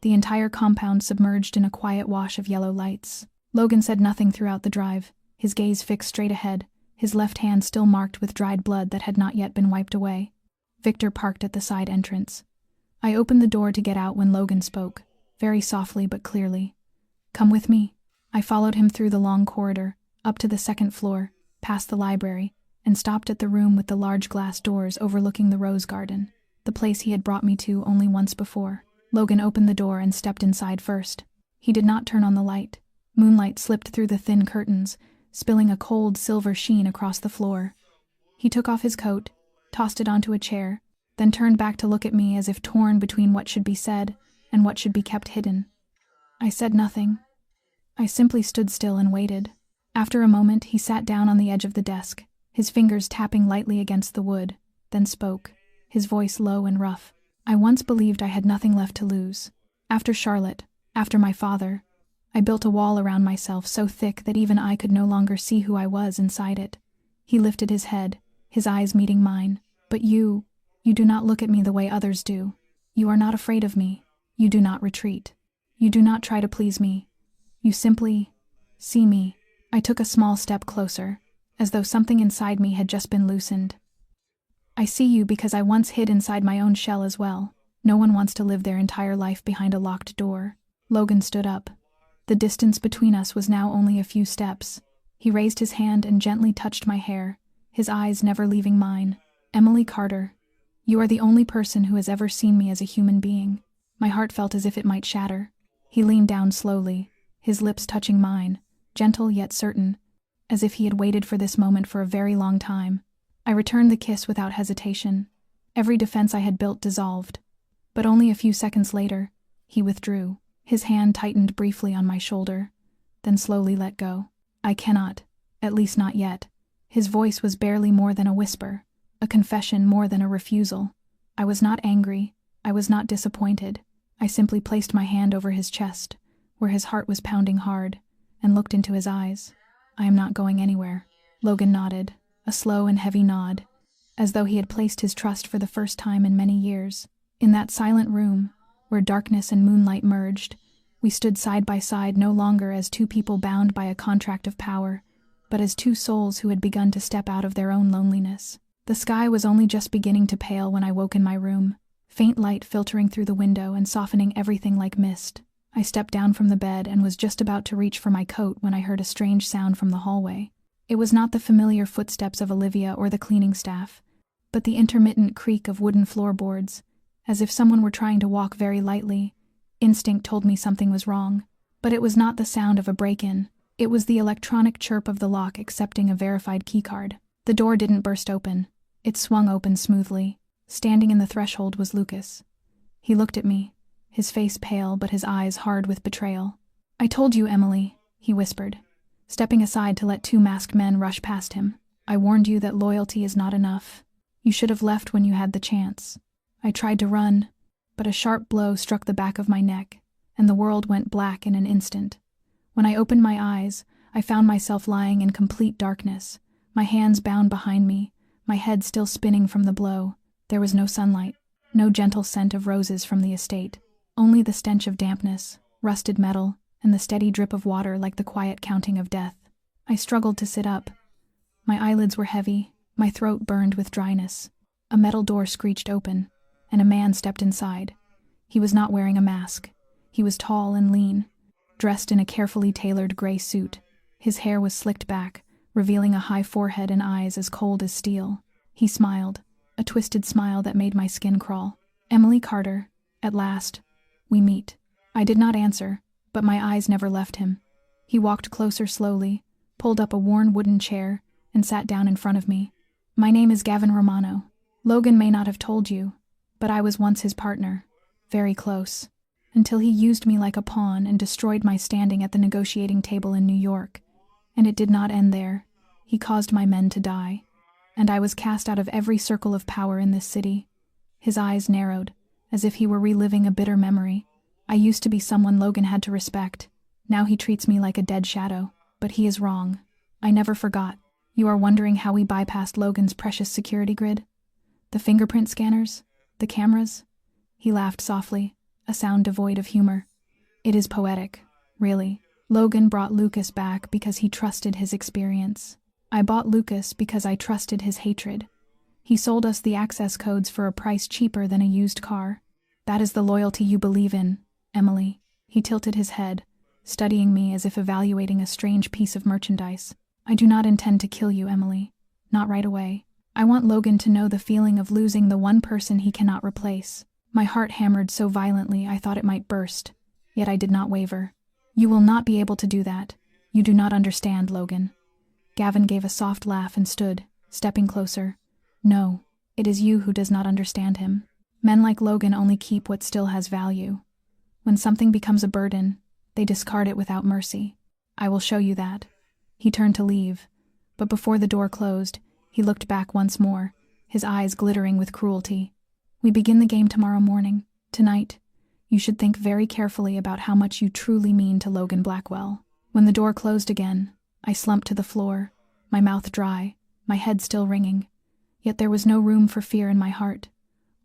the entire compound submerged in a quiet wash of yellow lights. Logan said nothing throughout the drive, his gaze fixed straight ahead, his left hand still marked with dried blood that had not yet been wiped away. Victor parked at the side entrance. I opened the door to get out when Logan spoke, very softly but clearly. "Come with me." I followed him through the long corridor, up to the second floor, past the library, and stopped at the room with the large glass doors overlooking the rose garden, the place he had brought me to only once before. Logan opened the door and stepped inside first. He did not turn on the light. Moonlight slipped through the thin curtains, spilling a cold silver sheen across the floor. He took off his coat, tossed it onto a chair, then turned back to look at me as if torn between what should be said and what should be kept hidden. I said nothing. I simply stood still and waited. After a moment, he sat down on the edge of the desk, his fingers tapping lightly against the wood, then spoke, his voice low and rough. "I once believed I had nothing left to lose. After Charlotte, after my father, I built a wall around myself so thick that even I could no longer see who I was inside it." He lifted his head, his eyes meeting mine. "But you do not look at me the way others do. You are not afraid of me. You do not retreat. You do not try to please me. You simply see me." I took a small step closer, as though something inside me had just been loosened. "I see you because I once hid inside my own shell as well. No one wants to live their entire life behind a locked door." Logan stood up. The distance between us was now only a few steps. He raised his hand and gently touched my hair, his eyes never leaving mine. "Emily Carter, you are the only person who has ever seen me as a human being." My heart felt as if it might shatter. He leaned down slowly, his lips touching mine, gentle yet certain, as if he had waited for this moment for a very long time. I returned the kiss without hesitation. Every defense I had built dissolved. But only a few seconds later, he withdrew. His hand tightened briefly on my shoulder, then slowly let go. "I cannot, at least not yet." His voice was barely more than a whisper, a confession more than a refusal. I was not angry, I was not disappointed. I simply placed my hand over his chest, where his heart was pounding hard, and looked into his eyes. "I am not going anywhere." Logan nodded, a slow and heavy nod, as though he had placed his trust for the first time in many years. In that silent room, where darkness and moonlight merged, we stood side by side no longer as two people bound by a contract of power, but as two souls who had begun to step out of their own loneliness. The sky was only just beginning to pale when I woke in my room, faint light filtering through the window and softening everything like mist. I stepped down from the bed and was just about to reach for my coat when I heard a strange sound from the hallway. It was not the familiar footsteps of Olivia or the cleaning staff, but the intermittent creak of wooden floorboards, as if someone were trying to walk very lightly. Instinct told me something was wrong, but it was not the sound of a break-in. It was the electronic chirp of the lock accepting a verified keycard. The door didn't burst open. It swung open smoothly. Standing in the threshold was Lucas. He looked at me, his face pale but his eyes hard with betrayal. "I told you, Emily," he whispered, stepping aside to let two masked men rush past him. "I warned you that loyalty is not enough. You should have left when you had the chance." I tried to run, but a sharp blow struck the back of my neck, and the world went black in an instant. When I opened my eyes, I found myself lying in complete darkness, my hands bound behind me, my head still spinning from the blow. There was no sunlight, no gentle scent of roses from the estate, only the stench of dampness, rusted metal, and the steady drip of water like the quiet counting of death. I struggled to sit up. My eyelids were heavy, my throat burned with dryness. A metal door screeched open, and a man stepped inside. He was not wearing a mask. He was tall and lean, dressed in a carefully tailored gray suit. His hair was slicked back, revealing a high forehead and eyes as cold as steel. He smiled, a twisted smile that made my skin crawl. "Emily Carter, at last, we meet." I did not answer, but my eyes never left him. He walked closer slowly, pulled up a worn wooden chair, and sat down in front of me. "My name is Gavin Romano. Logan may not have told you, but I was once his partner, very close, until he used me like a pawn and destroyed my standing at the negotiating table in New York. And it did not end there. He caused my men to die, and I was cast out of every circle of power in this city." His eyes narrowed, as if he were reliving a bitter memory. "I used to be someone Logan had to respect, Now he treats me like a dead shadow, but he is wrong. I never forgot. You are wondering how we bypassed Logan's precious security grid? The fingerprint scanners? The cameras? He laughed softly, a sound devoid of humor. It is poetic, really. Logan brought Lucas back because he trusted his experience. I bought Lucas because I trusted his hatred. He sold us the access codes for a price cheaper than a used car. That is the loyalty you believe in, Emily. He tilted his head, studying me as if evaluating a strange piece of merchandise. I do not intend to kill you, Emily. Not right away. I want Logan to know the feeling of losing the one person he cannot replace. My heart hammered so violently I thought it might burst, yet I did not waver. You will not be able to do that. You do not understand, Logan. Gavin gave a soft laugh and stood, stepping closer. No, it is you who does not understand him. Men like Logan only keep what still has value. When something becomes a burden, they discard it without mercy. I will show you that. He turned to leave, but before the door closed, he looked back once more, his eyes glittering with cruelty. We begin the game tomorrow morning. Tonight, you should think very carefully about how much you truly mean to Logan Blackwell. When the door closed again, I slumped to the floor, my mouth dry, my head still ringing. Yet there was no room for fear in my heart.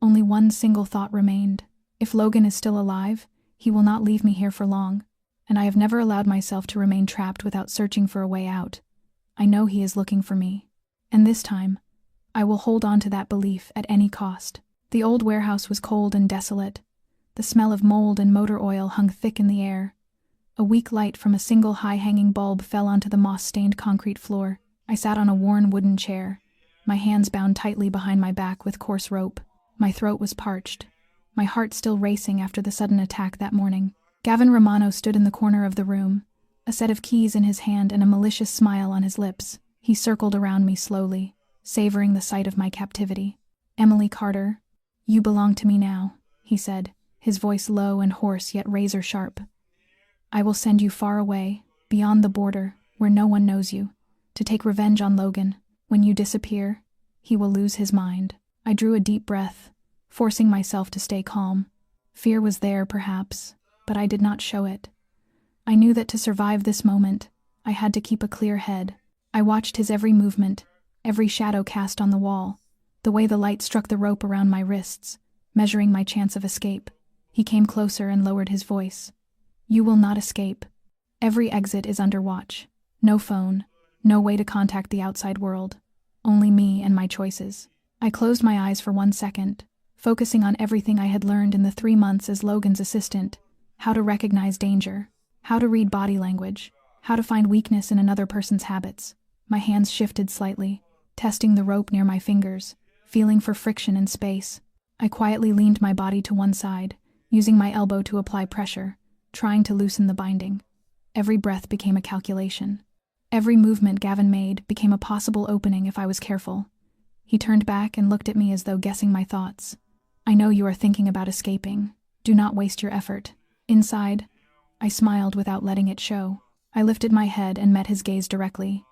Only one single thought remained. If Logan is still alive, he will not leave me here for long, and I have never allowed myself to remain trapped without searching for a way out. I know he is looking for me. And this time, I will hold on to that belief at any cost. The old warehouse was cold and desolate. The smell of mold and motor oil hung thick in the air. A weak light from a single high-hanging bulb fell onto the moss-stained concrete floor. I sat on a worn wooden chair, my hands bound tightly behind my back with coarse rope. My throat was parched, my heart still racing after the sudden attack that morning. Gavin Romano stood in the corner of the room, a set of keys in his hand and a malicious smile on his lips. He circled around me slowly, savoring the sight of my captivity. Emily Carter, you belong to me now, he said, his voice low and hoarse yet razor-sharp. I will send you far away, beyond the border, where no one knows you, to take revenge on Logan. When you disappear, he will lose his mind. I drew a deep breath, forcing myself to stay calm. Fear was there, perhaps, but I did not show it. I knew that to survive this moment, I had to keep a clear head. I watched his every movement, every shadow cast on the wall, the way the light struck the rope around my wrists, measuring my chance of escape. He came closer and lowered his voice. You will not escape. Every exit is under watch. No phone, no way to contact the outside world. Only me and my choices. I closed my eyes for 1 second, focusing on everything I had learned in the 3 months as Logan's assistant. How to recognize danger, how to read body language, how to find weakness in another person's habits. My hands shifted slightly, testing the rope near my fingers, feeling for friction in space. I quietly leaned my body to one side, using my elbow to apply pressure, trying to loosen the binding. Every breath became a calculation. Every movement Gavin made became a possible opening if I was careful. He turned back and looked at me as though guessing my thoughts. I know you are thinking about escaping. Do not waste your effort. Inside, I smiled without letting it show. I lifted my head and met his gaze directly.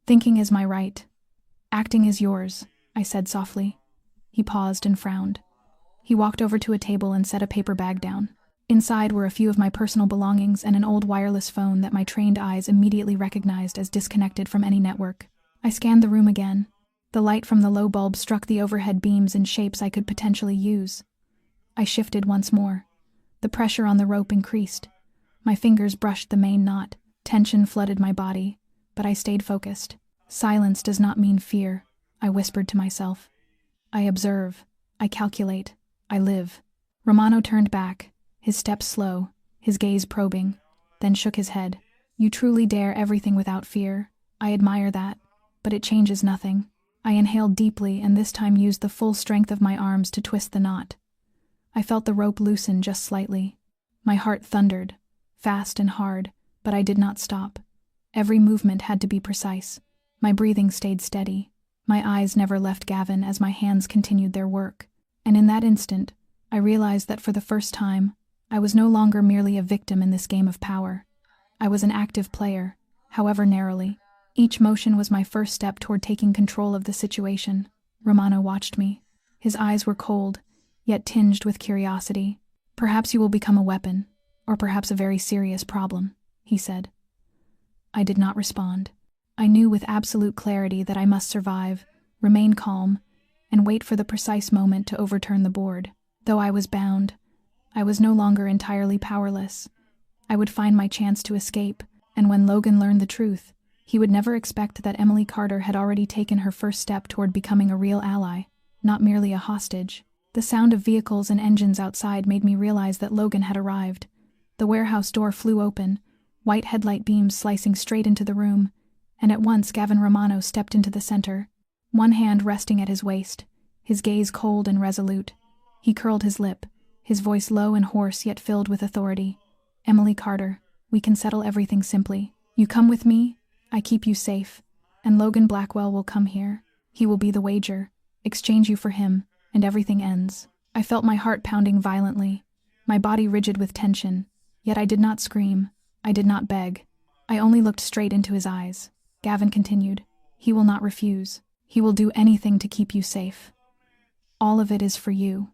Thinking is my right. Acting is yours, I said softly. He paused and frowned. He walked over to a table and set a paper bag down. Inside were a few of my personal belongings and an old wireless phone that my trained eyes immediately recognized as disconnected from any network. I scanned the room again. The light from the low bulb struck the overhead beams in shapes I could potentially use. I shifted once more. The pressure on the rope increased. My fingers brushed the main knot. Tension flooded my body, but I stayed focused. Silence does not mean fear, I whispered to myself. I observe. I calculate. I live. Romano turned back, his steps slow, his gaze probing, then shook his head. You truly dare everything without fear. I admire that, but it changes nothing. I inhaled deeply and this time used the full strength of my arms to twist the knot. I felt the rope loosen just slightly. My heart thundered, fast and hard, but I did not stop. Every movement had to be precise. My breathing stayed steady. My eyes never left Gavin as my hands continued their work. And in that instant, I realized that for the first time, I was no longer merely a victim in this game of power. I was an active player, however narrowly. Each motion was my first step toward taking control of the situation. Romano watched me. His eyes were cold, yet tinged with curiosity. Perhaps you will become a weapon, or perhaps a very serious problem, he said. I did not respond. I knew with absolute clarity that I must survive, remain calm, and wait for the precise moment to overturn the board. Though I was bound, I was no longer entirely powerless. I would find my chance to escape, and when Logan learned the truth, he would never expect that Emily Carter had already taken her first step toward becoming a real ally, not merely a hostage. The sound of vehicles and engines outside made me realize that Logan had arrived. The warehouse door flew open, white headlight beams slicing straight into the room, and at once Gavin Romano stepped into the center, one hand resting at his waist, his gaze cold and resolute. He curled his lip, his voice low and hoarse yet filled with authority. Emily Carter, we can settle everything simply. You come with me, I keep you safe, and Logan Blackwell will come here. He will be the wager, exchange you for him, and everything ends. I felt my heart pounding violently, my body rigid with tension, yet I did not scream, I did not beg. I only looked straight into his eyes. Gavin continued, he will not refuse. He will do anything to keep you safe. All of it is for you.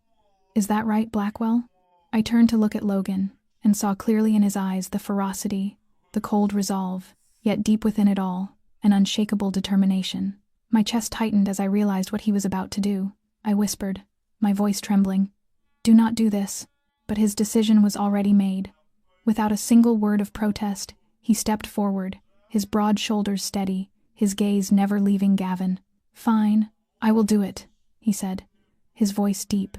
Is that right, Blackwell? I turned to look at Logan, and saw clearly in his eyes the ferocity, the cold resolve, yet deep within it all, an unshakable determination. My chest tightened as I realized what he was about to do. I whispered, my voice trembling, do not do this. But his decision was already made. Without a single word of protest, he stepped forward, his broad shoulders steady, his gaze never leaving Gavin. Fine, I will do it, he said, his voice deep,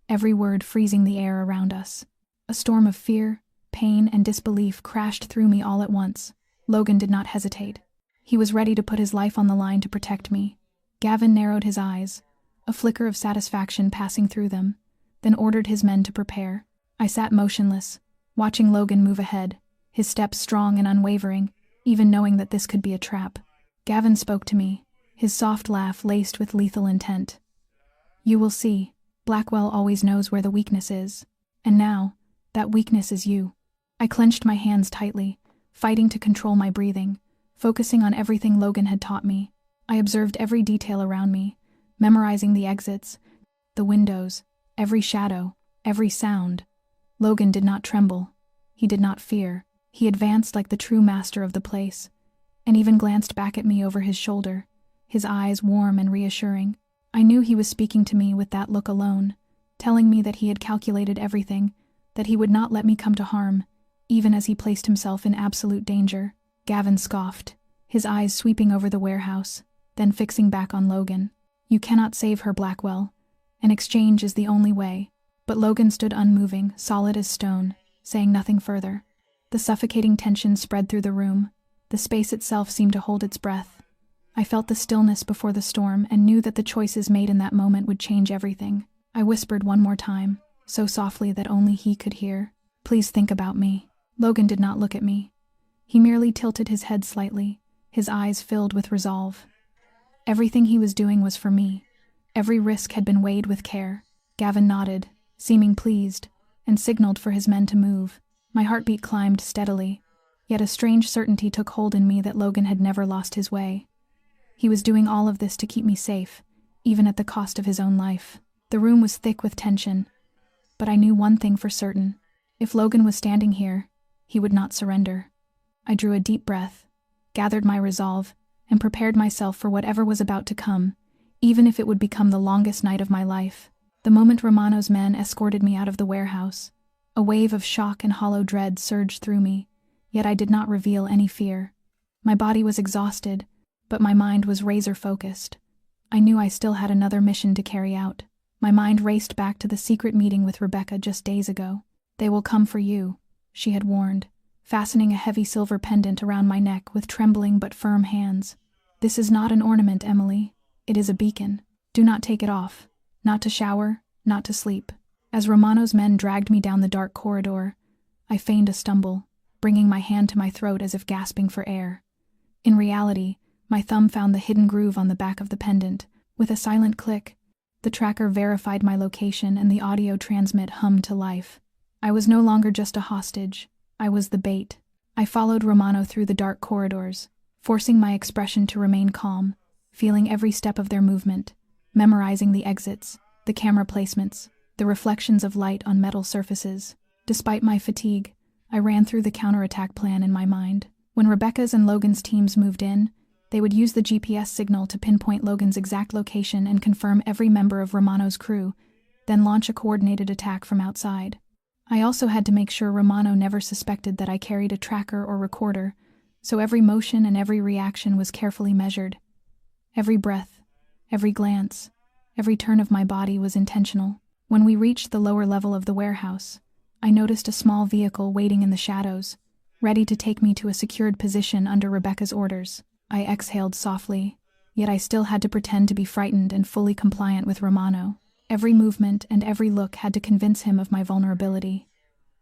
every word freezing the air around us. A storm of fear, pain, and disbelief crashed through me all at once. Logan did not hesitate. He was ready to put his life on the line to protect me. Gavin narrowed his eyes, a flicker of satisfaction passing through them, then ordered his men to prepare. I sat motionless, watching Logan move ahead, his steps strong and unwavering, even knowing that this could be a trap. Gavin spoke to me, his soft laugh laced with lethal intent. You will see, Blackwell always knows where the weakness is. And now, that weakness is you. I clenched my hands tightly, fighting to control my breathing, focusing on everything Logan had taught me. I observed every detail around me, memorizing the exits, the windows, every shadow, every sound. Logan did not tremble. He did not fear. He advanced like the true master of the place, and even glanced back at me over his shoulder, his eyes warm and reassuring. I knew he was speaking to me with that look alone, telling me that he had calculated everything, that he would not let me come to harm, even as he placed himself in absolute danger. Gavin scoffed, his eyes sweeping over the warehouse, then fixing back on Logan. You cannot save her, Blackwell. An exchange is the only way. But Logan stood unmoving, solid as stone, saying nothing further. The suffocating tension spread through the room. The space itself seemed to hold its breath. I felt the stillness before the storm and knew that the choices made in that moment would change everything. I whispered one more time, so softly that only he could hear. Please think about me. Logan did not look at me. He merely tilted his head slightly, his eyes filled with resolve. Everything he was doing was for me. Every risk had been weighed with care. Gavin nodded, seeming pleased, and signaled for his men to move. My heartbeat climbed steadily, yet a strange certainty took hold in me that Logan had never lost his way. He was doing all of this to keep me safe, even at the cost of his own life. The room was thick with tension, but I knew one thing for certain. If Logan was standing here, he would not surrender. I drew a deep breath, gathered my resolve, and prepared myself for whatever was about to come, even if it would become the longest night of my life. The moment Romano's men escorted me out of the warehouse, a wave of shock and hollow dread surged through me, yet I did not reveal any fear. My body was exhausted, but my mind was razor-focused. I knew I still had another mission to carry out. My mind raced back to the secret meeting with Rebecca just days ago. They will come for you, she had warned, fastening a heavy silver pendant around my neck with trembling but firm hands. This is not an ornament, Emily. It is a beacon. Do not take it off. Not to shower, not to sleep. As Romano's men dragged me down the dark corridor, I feigned a stumble, bringing my hand to my throat as if gasping for air. In reality, my thumb found the hidden groove on the back of the pendant. With a silent click, the tracker verified my location and the audio transmit hummed to life. I was no longer just a hostage. I was the bait. I followed Romano through the dark corridors, forcing my expression to remain calm, feeling every step of their movement, memorizing the exits, the camera placements, the reflections of light on metal surfaces. Despite my fatigue, I ran through the counterattack plan in my mind. When Rebecca's and Logan's teams moved in, they would use the GPS signal to pinpoint Logan's exact location and confirm every member of Romano's crew, then launch a coordinated attack from outside. I also had to make sure Romano never suspected that I carried a tracker or recorder, so every motion and every reaction was carefully measured. Every breath, every glance, every turn of my body was intentional. When we reached the lower level of the warehouse, I noticed a small vehicle waiting in the shadows, ready to take me to a secured position under Rebecca's orders. I exhaled softly, yet I still had to pretend to be frightened and fully compliant with Romano. Every movement and every look had to convince him of my vulnerability.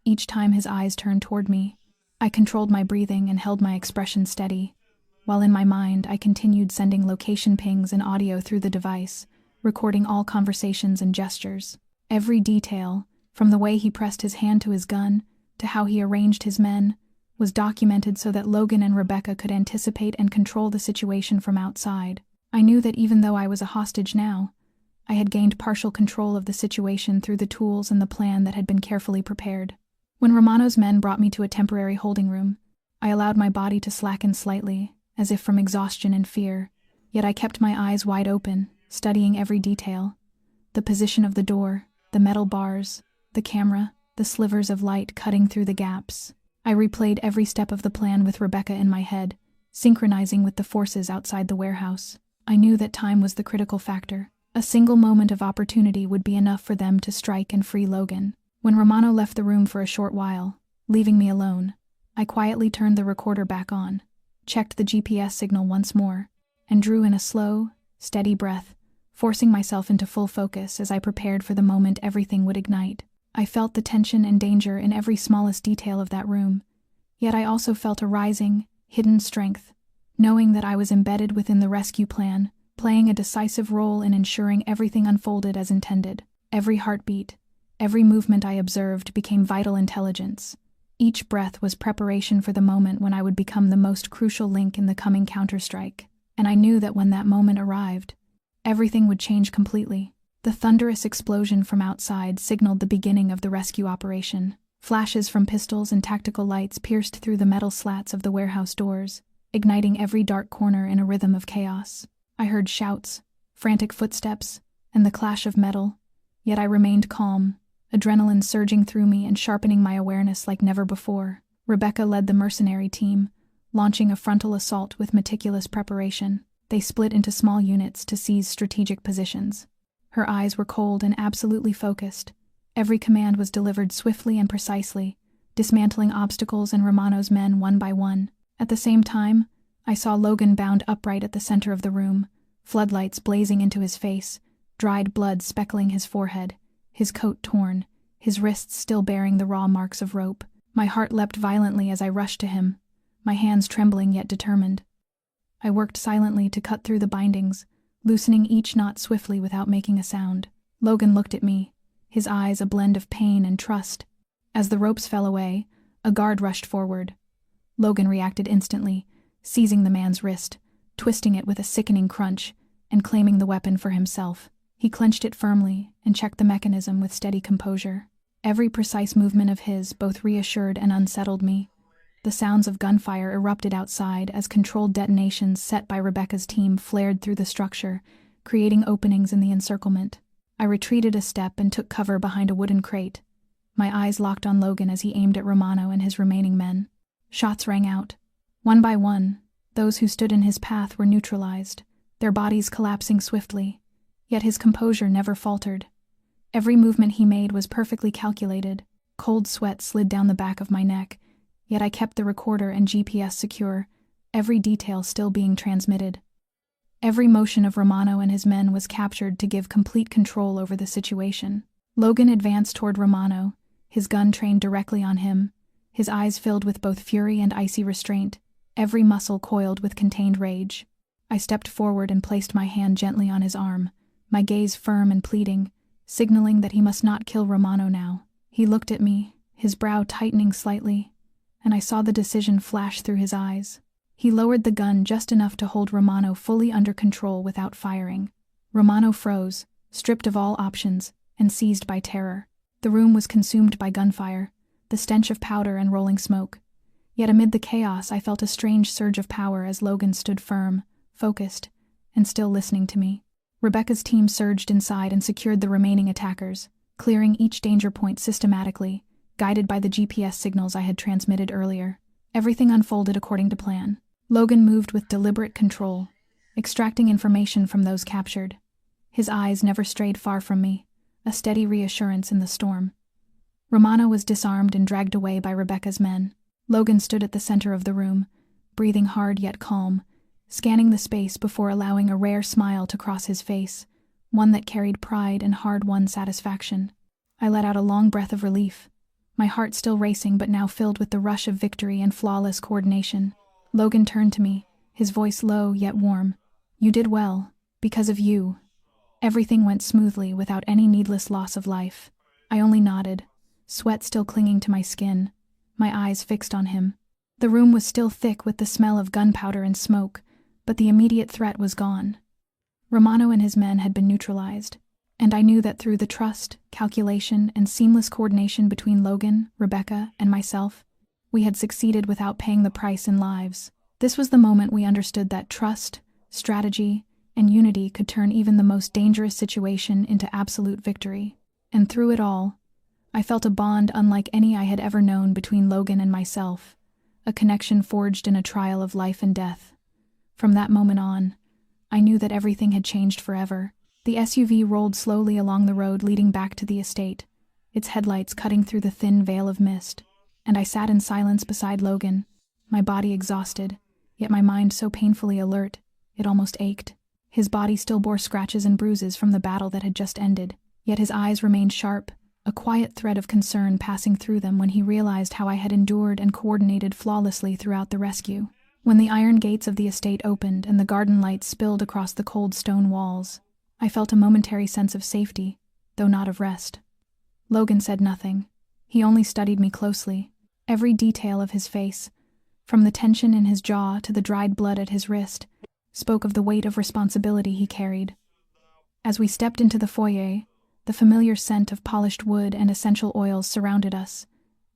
Each time his eyes turned toward me, I controlled my breathing and held my expression steady, while in my mind I continued sending location pings and audio through the device, recording all conversations and gestures. Every detail, from the way he pressed his hand to his gun, to how he arranged his men, was documented so that Logan and Rebecca could anticipate and control the situation from outside. I knew that even though I was a hostage now, I had gained partial control of the situation through the tools and the plan that had been carefully prepared. When Romano's men brought me to a temporary holding room, I allowed my body to slacken slightly, as if from exhaustion and fear, yet I kept my eyes wide open, studying every detail. The position of the door, the metal bars, the camera, the slivers of light cutting through the gaps. I replayed every step of the plan with Rebecca in my head, synchronizing with the forces outside the warehouse. I knew that time was the critical factor. A single moment of opportunity would be enough for them to strike and free Logan. When Romano left the room for a short while, leaving me alone, I quietly turned the recorder back on, checked the GPS signal once more, and drew in a slow, steady breath, forcing myself into full focus as I prepared for the moment everything would ignite. I felt the tension and danger in every smallest detail of that room, yet I also felt a rising, hidden strength, knowing that I was embedded within the rescue plan, playing a decisive role in ensuring everything unfolded as intended. Every heartbeat, every movement I observed became vital intelligence. Each breath was preparation for the moment when I would become the most crucial link in the coming counterstrike, and I knew that when that moment arrived, everything would change completely. The thunderous explosion from outside signaled the beginning of the rescue operation. Flashes from pistols and tactical lights pierced through the metal slats of the warehouse doors, igniting every dark corner in a rhythm of chaos. I heard shouts, frantic footsteps, and the clash of metal, yet I remained calm, adrenaline surging through me and sharpening my awareness like never before. Rebecca led the mercenary team, launching a frontal assault with meticulous preparation. They split into small units to seize strategic positions. Her eyes were cold and absolutely focused. Every command was delivered swiftly and precisely, dismantling obstacles and Romano's men one by one. At the same time, I saw Logan bound upright at the center of the room, floodlights blazing into his face, dried blood speckling his forehead, his coat torn, his wrists still bearing the raw marks of rope. My heart leapt violently as I rushed to him, my hands trembling yet determined. I worked silently to cut through the bindings, loosening each knot swiftly without making a sound. Logan looked at me, his eyes a blend of pain and trust. As the ropes fell away, a guard rushed forward. Logan reacted instantly, seizing the man's wrist, twisting it with a sickening crunch, and claiming the weapon for himself. He clenched it firmly and checked the mechanism with steady composure. Every precise movement of his both reassured and unsettled me. The sounds of gunfire erupted outside as controlled detonations set by Rebecca's team flared through the structure, creating openings in the encirclement. I retreated a step and took cover behind a wooden crate. My eyes locked on Logan as he aimed at Romano and his remaining men. Shots rang out. One by one, those who stood in his path were neutralized, their bodies collapsing swiftly. Yet his composure never faltered. Every movement he made was perfectly calculated. Cold sweat slid down the back of my neck, yet I kept the recorder and GPS secure, every detail still being transmitted. Every motion of Romano and his men was captured to give complete control over the situation. Logan advanced toward Romano, his gun trained directly on him, his eyes filled with both fury and icy restraint, every muscle coiled with contained rage. I stepped forward and placed my hand gently on his arm, my gaze firm and pleading, signaling that he must not kill Romano now. He looked at me, his brow tightening slightly, and I saw the decision flash through his eyes. He lowered the gun just enough to hold Romano fully under control without firing. Romano froze, stripped of all options, and seized by terror. The room was consumed by gunfire, the stench of powder and rolling smoke. Yet amid the chaos, I felt a strange surge of power as Logan stood firm, focused, and still listening to me. Rebecca's team surged inside and secured the remaining attackers, clearing each danger point systematically, guided by the GPS signals I had transmitted earlier. Everything unfolded according to plan. Logan moved with deliberate control, extracting information from those captured. His eyes never strayed far from me, a steady reassurance in the storm. Romana was disarmed and dragged away by Rebecca's men. Logan stood at the center of the room, breathing hard yet calm, scanning the space before allowing a rare smile to cross his face, one that carried pride and hard-won satisfaction. I let out a long breath of relief, my heart still racing but now filled with the rush of victory and flawless coordination. Logan turned to me, his voice low yet warm. "You did well. Because of you. Everything went smoothly without any needless loss of life." I only nodded, sweat still clinging to my skin, my eyes fixed on him. The room was still thick with the smell of gunpowder and smoke, but the immediate threat was gone. Romano and his men had been neutralized, and I knew that through the trust, calculation, and seamless coordination between Logan, Rebecca, and myself, we had succeeded without paying the price in lives. This was the moment we understood that trust, strategy, and unity could turn even the most dangerous situation into absolute victory. And through it all, I felt a bond unlike any I had ever known between Logan and myself, a connection forged in a trial of life and death. From that moment on, I knew that everything had changed forever. The SUV rolled slowly along the road leading back to the estate, its headlights cutting through the thin veil of mist, and I sat in silence beside Logan, my body exhausted, yet my mind so painfully alert, it almost ached. His body still bore scratches and bruises from the battle that had just ended, yet his eyes remained sharp, a quiet thread of concern passing through them when he realized how I had endured and coordinated flawlessly throughout the rescue. When the iron gates of the estate opened and the garden lights spilled across the cold stone walls, I felt a momentary sense of safety, though not of rest. Logan said nothing. He only studied me closely. Every detail of his face, from the tension in his jaw to the dried blood at his wrist, spoke of the weight of responsibility he carried. As we stepped into the foyer, the familiar scent of polished wood and essential oils surrounded us,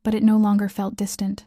but it no longer felt distant.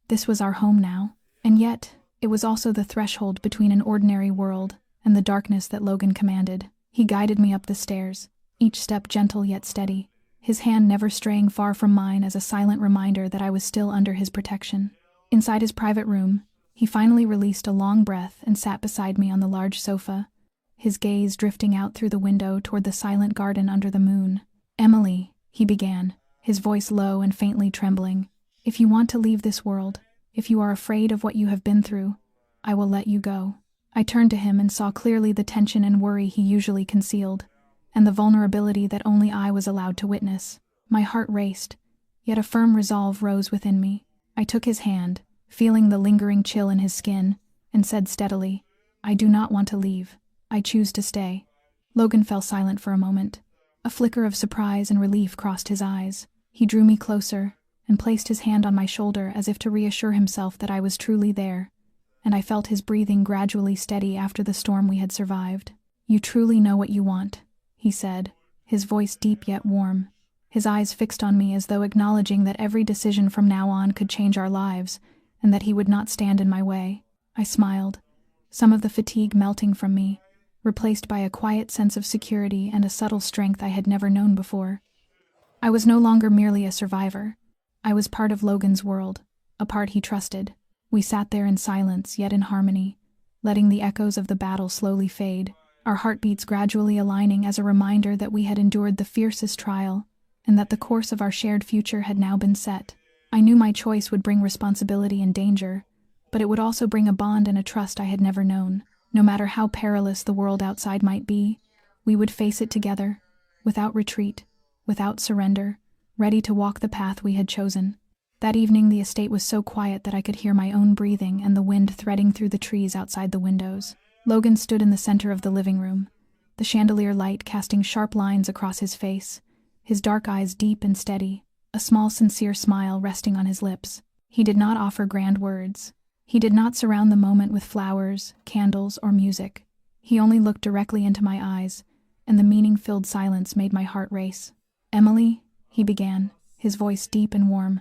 This was our home now, and yet it was also the threshold between an ordinary world and the darkness that Logan commanded. He guided me up the stairs, each step gentle yet steady, his hand never straying far from mine as a silent reminder that I was still under his protection. Inside his private room, he finally released a long breath and sat beside me on the large sofa, his gaze drifting out through the window toward the silent garden under the moon. "Emily," he began, his voice low and faintly trembling, "if you want to leave this world, if you are afraid of what you have been through, I will let you go." I turned to him and saw clearly the tension and worry he usually concealed, and the vulnerability that only I was allowed to witness. My heart raced, yet a firm resolve rose within me. I took his hand, feeling the lingering chill in his skin, and said steadily, "I do not want to leave. I choose to stay." Logan fell silent for a moment. A flicker of surprise and relief crossed his eyes. He drew me closer and placed his hand on my shoulder as if to reassure himself that I was truly there, and I felt his breathing gradually steady after the storm we had survived. "You truly know what you want," he said, his voice deep yet warm, his eyes fixed on me as though acknowledging that every decision from now on could change our lives, and that he would not stand in my way. I smiled, some of the fatigue melting from me, replaced by a quiet sense of security and a subtle strength I had never known before. I was no longer merely a survivor. I was part of Logan's world, a part he trusted. We sat there in silence, yet in harmony, letting the echoes of the battle slowly fade, our heartbeats gradually aligning as a reminder that we had endured the fiercest trial, and that the course of our shared future had now been set. I knew my choice would bring responsibility and danger, but it would also bring a bond and a trust I had never known. No matter how perilous the world outside might be, we would face it together, without retreat, without surrender, ready to walk the path we had chosen. That evening the estate was so quiet that I could hear my own breathing and the wind threading through the trees outside the windows. Logan stood in the center of the living room, the chandelier light casting sharp lines across his face, his dark eyes deep and steady, a small sincere smile resting on his lips. He did not offer grand words. He did not surround the moment with flowers, candles, or music. He only looked directly into my eyes, and the meaning-filled silence made my heart race. "Emily," he began, his voice deep and warm,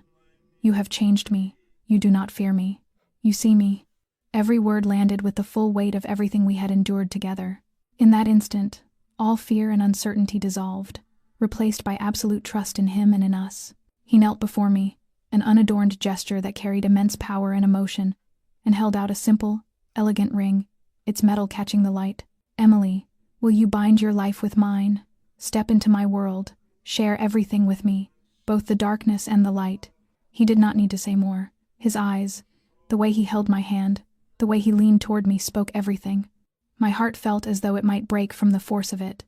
You have changed me. You do not fear me. You see me." Every word landed with the full weight of everything we had endured together. In that instant, all fear and uncertainty dissolved, replaced by absolute trust in him and in us. He knelt before me, an unadorned gesture that carried immense power and emotion, and held out a simple, elegant ring, its metal catching the light. "Emily, will you bind your life with mine? Step into my world, share everything with me, both the darkness and the light." He did not need to say more. His eyes, the way he held my hand, the way he leaned toward me spoke everything. My heart felt as though it might break from the force of it.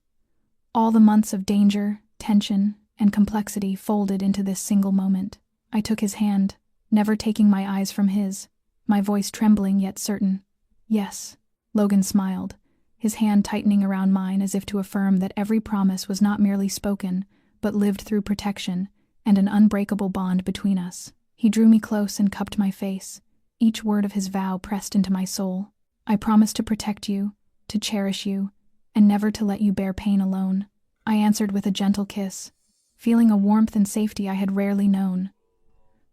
All the months of danger, tension, and complexity folded into this single moment. I took his hand, never taking my eyes from his, my voice trembling yet certain. "Yes." Logan smiled, his hand tightening around mine as if to affirm that every promise was not merely spoken, but lived through protection and an unbreakable bond between us. He drew me close and cupped my face, each word of his vow pressed into my soul. "I promise to protect you, to cherish you, and never to let you bear pain alone." I answered with a gentle kiss, feeling a warmth and safety I had rarely known.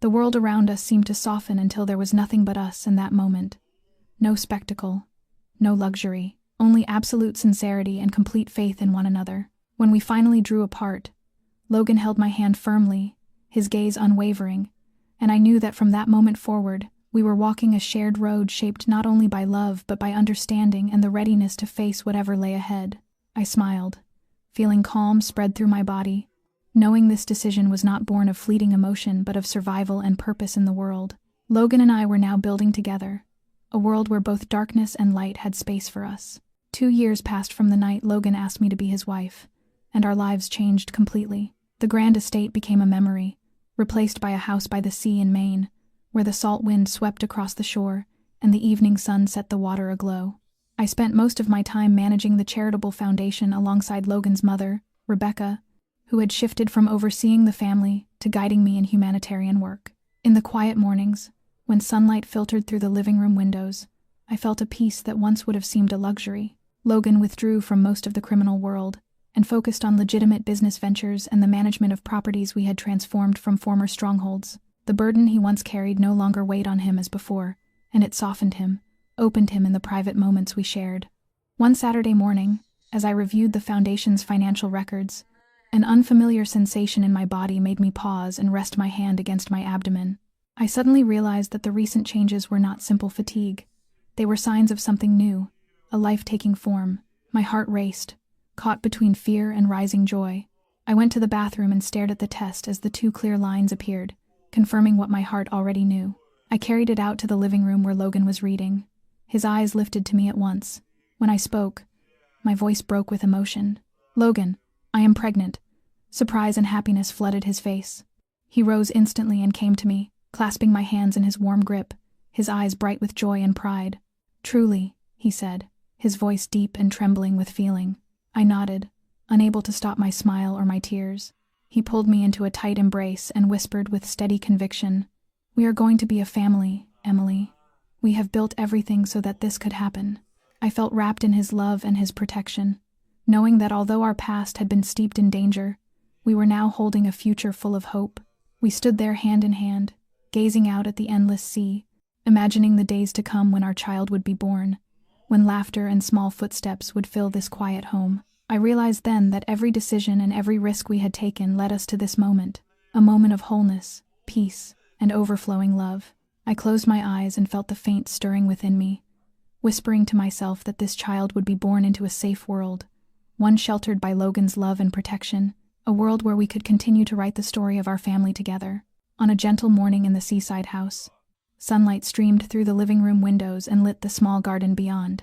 The world around us seemed to soften until there was nothing but us in that moment. No spectacle, no luxury, only absolute sincerity and complete faith in one another. When we finally drew apart, Logan held my hand firmly, his gaze unwavering, and I knew that from that moment forward, we were walking a shared road shaped not only by love but by understanding and the readiness to face whatever lay ahead. I smiled, feeling calm spread through my body, knowing this decision was not born of fleeting emotion but of survival and purpose in the world. Logan and I were now building together, a world where both darkness and light had space for us. 2 years passed from the night Logan asked me to be his wife, and our lives changed completely. The grand estate became a memory, replaced by a house by the sea in Maine, where the salt wind swept across the shore and the evening sun set the water aglow. I spent most of my time managing the charitable foundation alongside Logan's mother, Rebecca, who had shifted from overseeing the family to guiding me in humanitarian work. In the quiet mornings, when sunlight filtered through the living room windows, I felt a peace that once would have seemed a luxury. Logan withdrew from most of the criminal world and focused on legitimate business ventures and the management of properties we had transformed from former strongholds. The burden he once carried no longer weighed on him as before, and it softened him, opened him in the private moments we shared. One Saturday morning, as I reviewed the foundation's financial records, an unfamiliar sensation in my body made me pause and rest my hand against my abdomen. I suddenly realized that the recent changes were not simple fatigue. They were signs of something new, a life taking form. My heart raced, caught between fear and rising joy. I went to the bathroom and stared at the test as the 2 clear lines appeared, confirming what my heart already knew. I carried it out to the living room where Logan was reading. His eyes lifted to me at once. When I spoke, my voice broke with emotion. "Logan, I am pregnant." Surprise and happiness flooded his face. He rose instantly and came to me, clasping my hands in his warm grip, his eyes bright with joy and pride. "Truly," he said, his voice deep and trembling with feeling. I nodded, unable to stop my smile or my tears. He pulled me into a tight embrace and whispered with steady conviction, "We are going to be a family, Emily. We have built everything so that this could happen." I felt wrapped in his love and his protection, knowing that although our past had been steeped in danger, we were now holding a future full of hope. We stood there hand in hand, gazing out at the endless sea, imagining the days to come when our child would be born, when laughter and small footsteps would fill this quiet home. I realized then that every decision and every risk we had taken led us to this moment, a moment of wholeness, peace, and overflowing love. I closed my eyes and felt the faint stirring within me, whispering to myself that this child would be born into a safe world, one sheltered by Logan's love and protection, a world where we could continue to write the story of our family together. On a gentle morning in the seaside house, sunlight streamed through the living room windows and lit the small garden beyond.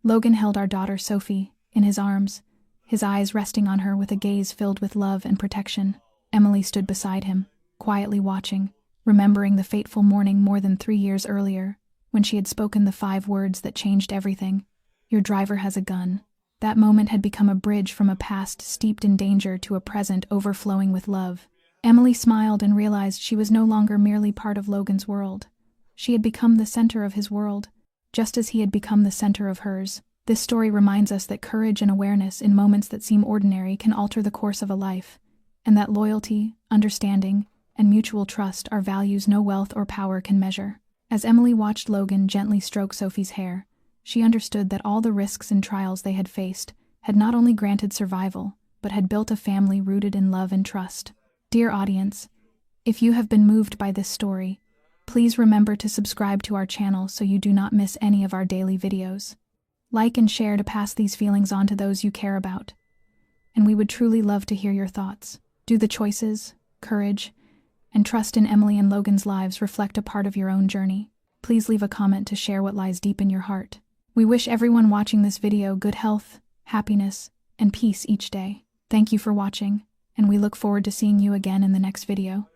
Logan held our daughter Sophie in his arms, his eyes resting on her with a gaze filled with love and protection. Emily stood beside him, quietly watching, remembering the fateful morning more than 3 years earlier, when she had spoken the 5 words that changed everything. "Your driver has a gun." That moment had become a bridge from a past steeped in danger to a present overflowing with love. Emily smiled and realized she was no longer merely part of Logan's world. She had become the center of his world, just as he had become the center of hers. This story reminds us that courage and awareness in moments that seem ordinary can alter the course of a life, and that loyalty, understanding, and mutual trust are values no wealth or power can measure. As Emily watched Logan gently stroke Sophie's hair, she understood that all the risks and trials they had faced had not only granted survival, but had built a family rooted in love and trust. Dear audience, if you have been moved by this story, please remember to subscribe to our channel so you do not miss any of our daily videos. Like and share to pass these feelings on to those you care about. And we would truly love to hear your thoughts. Do the choices, courage, and trust in Emily and Logan's lives reflect a part of your own journey? Please leave a comment to share what lies deep in your heart. We wish everyone watching this video good health, happiness, and peace each day. Thank you for watching, and we look forward to seeing you again in the next video.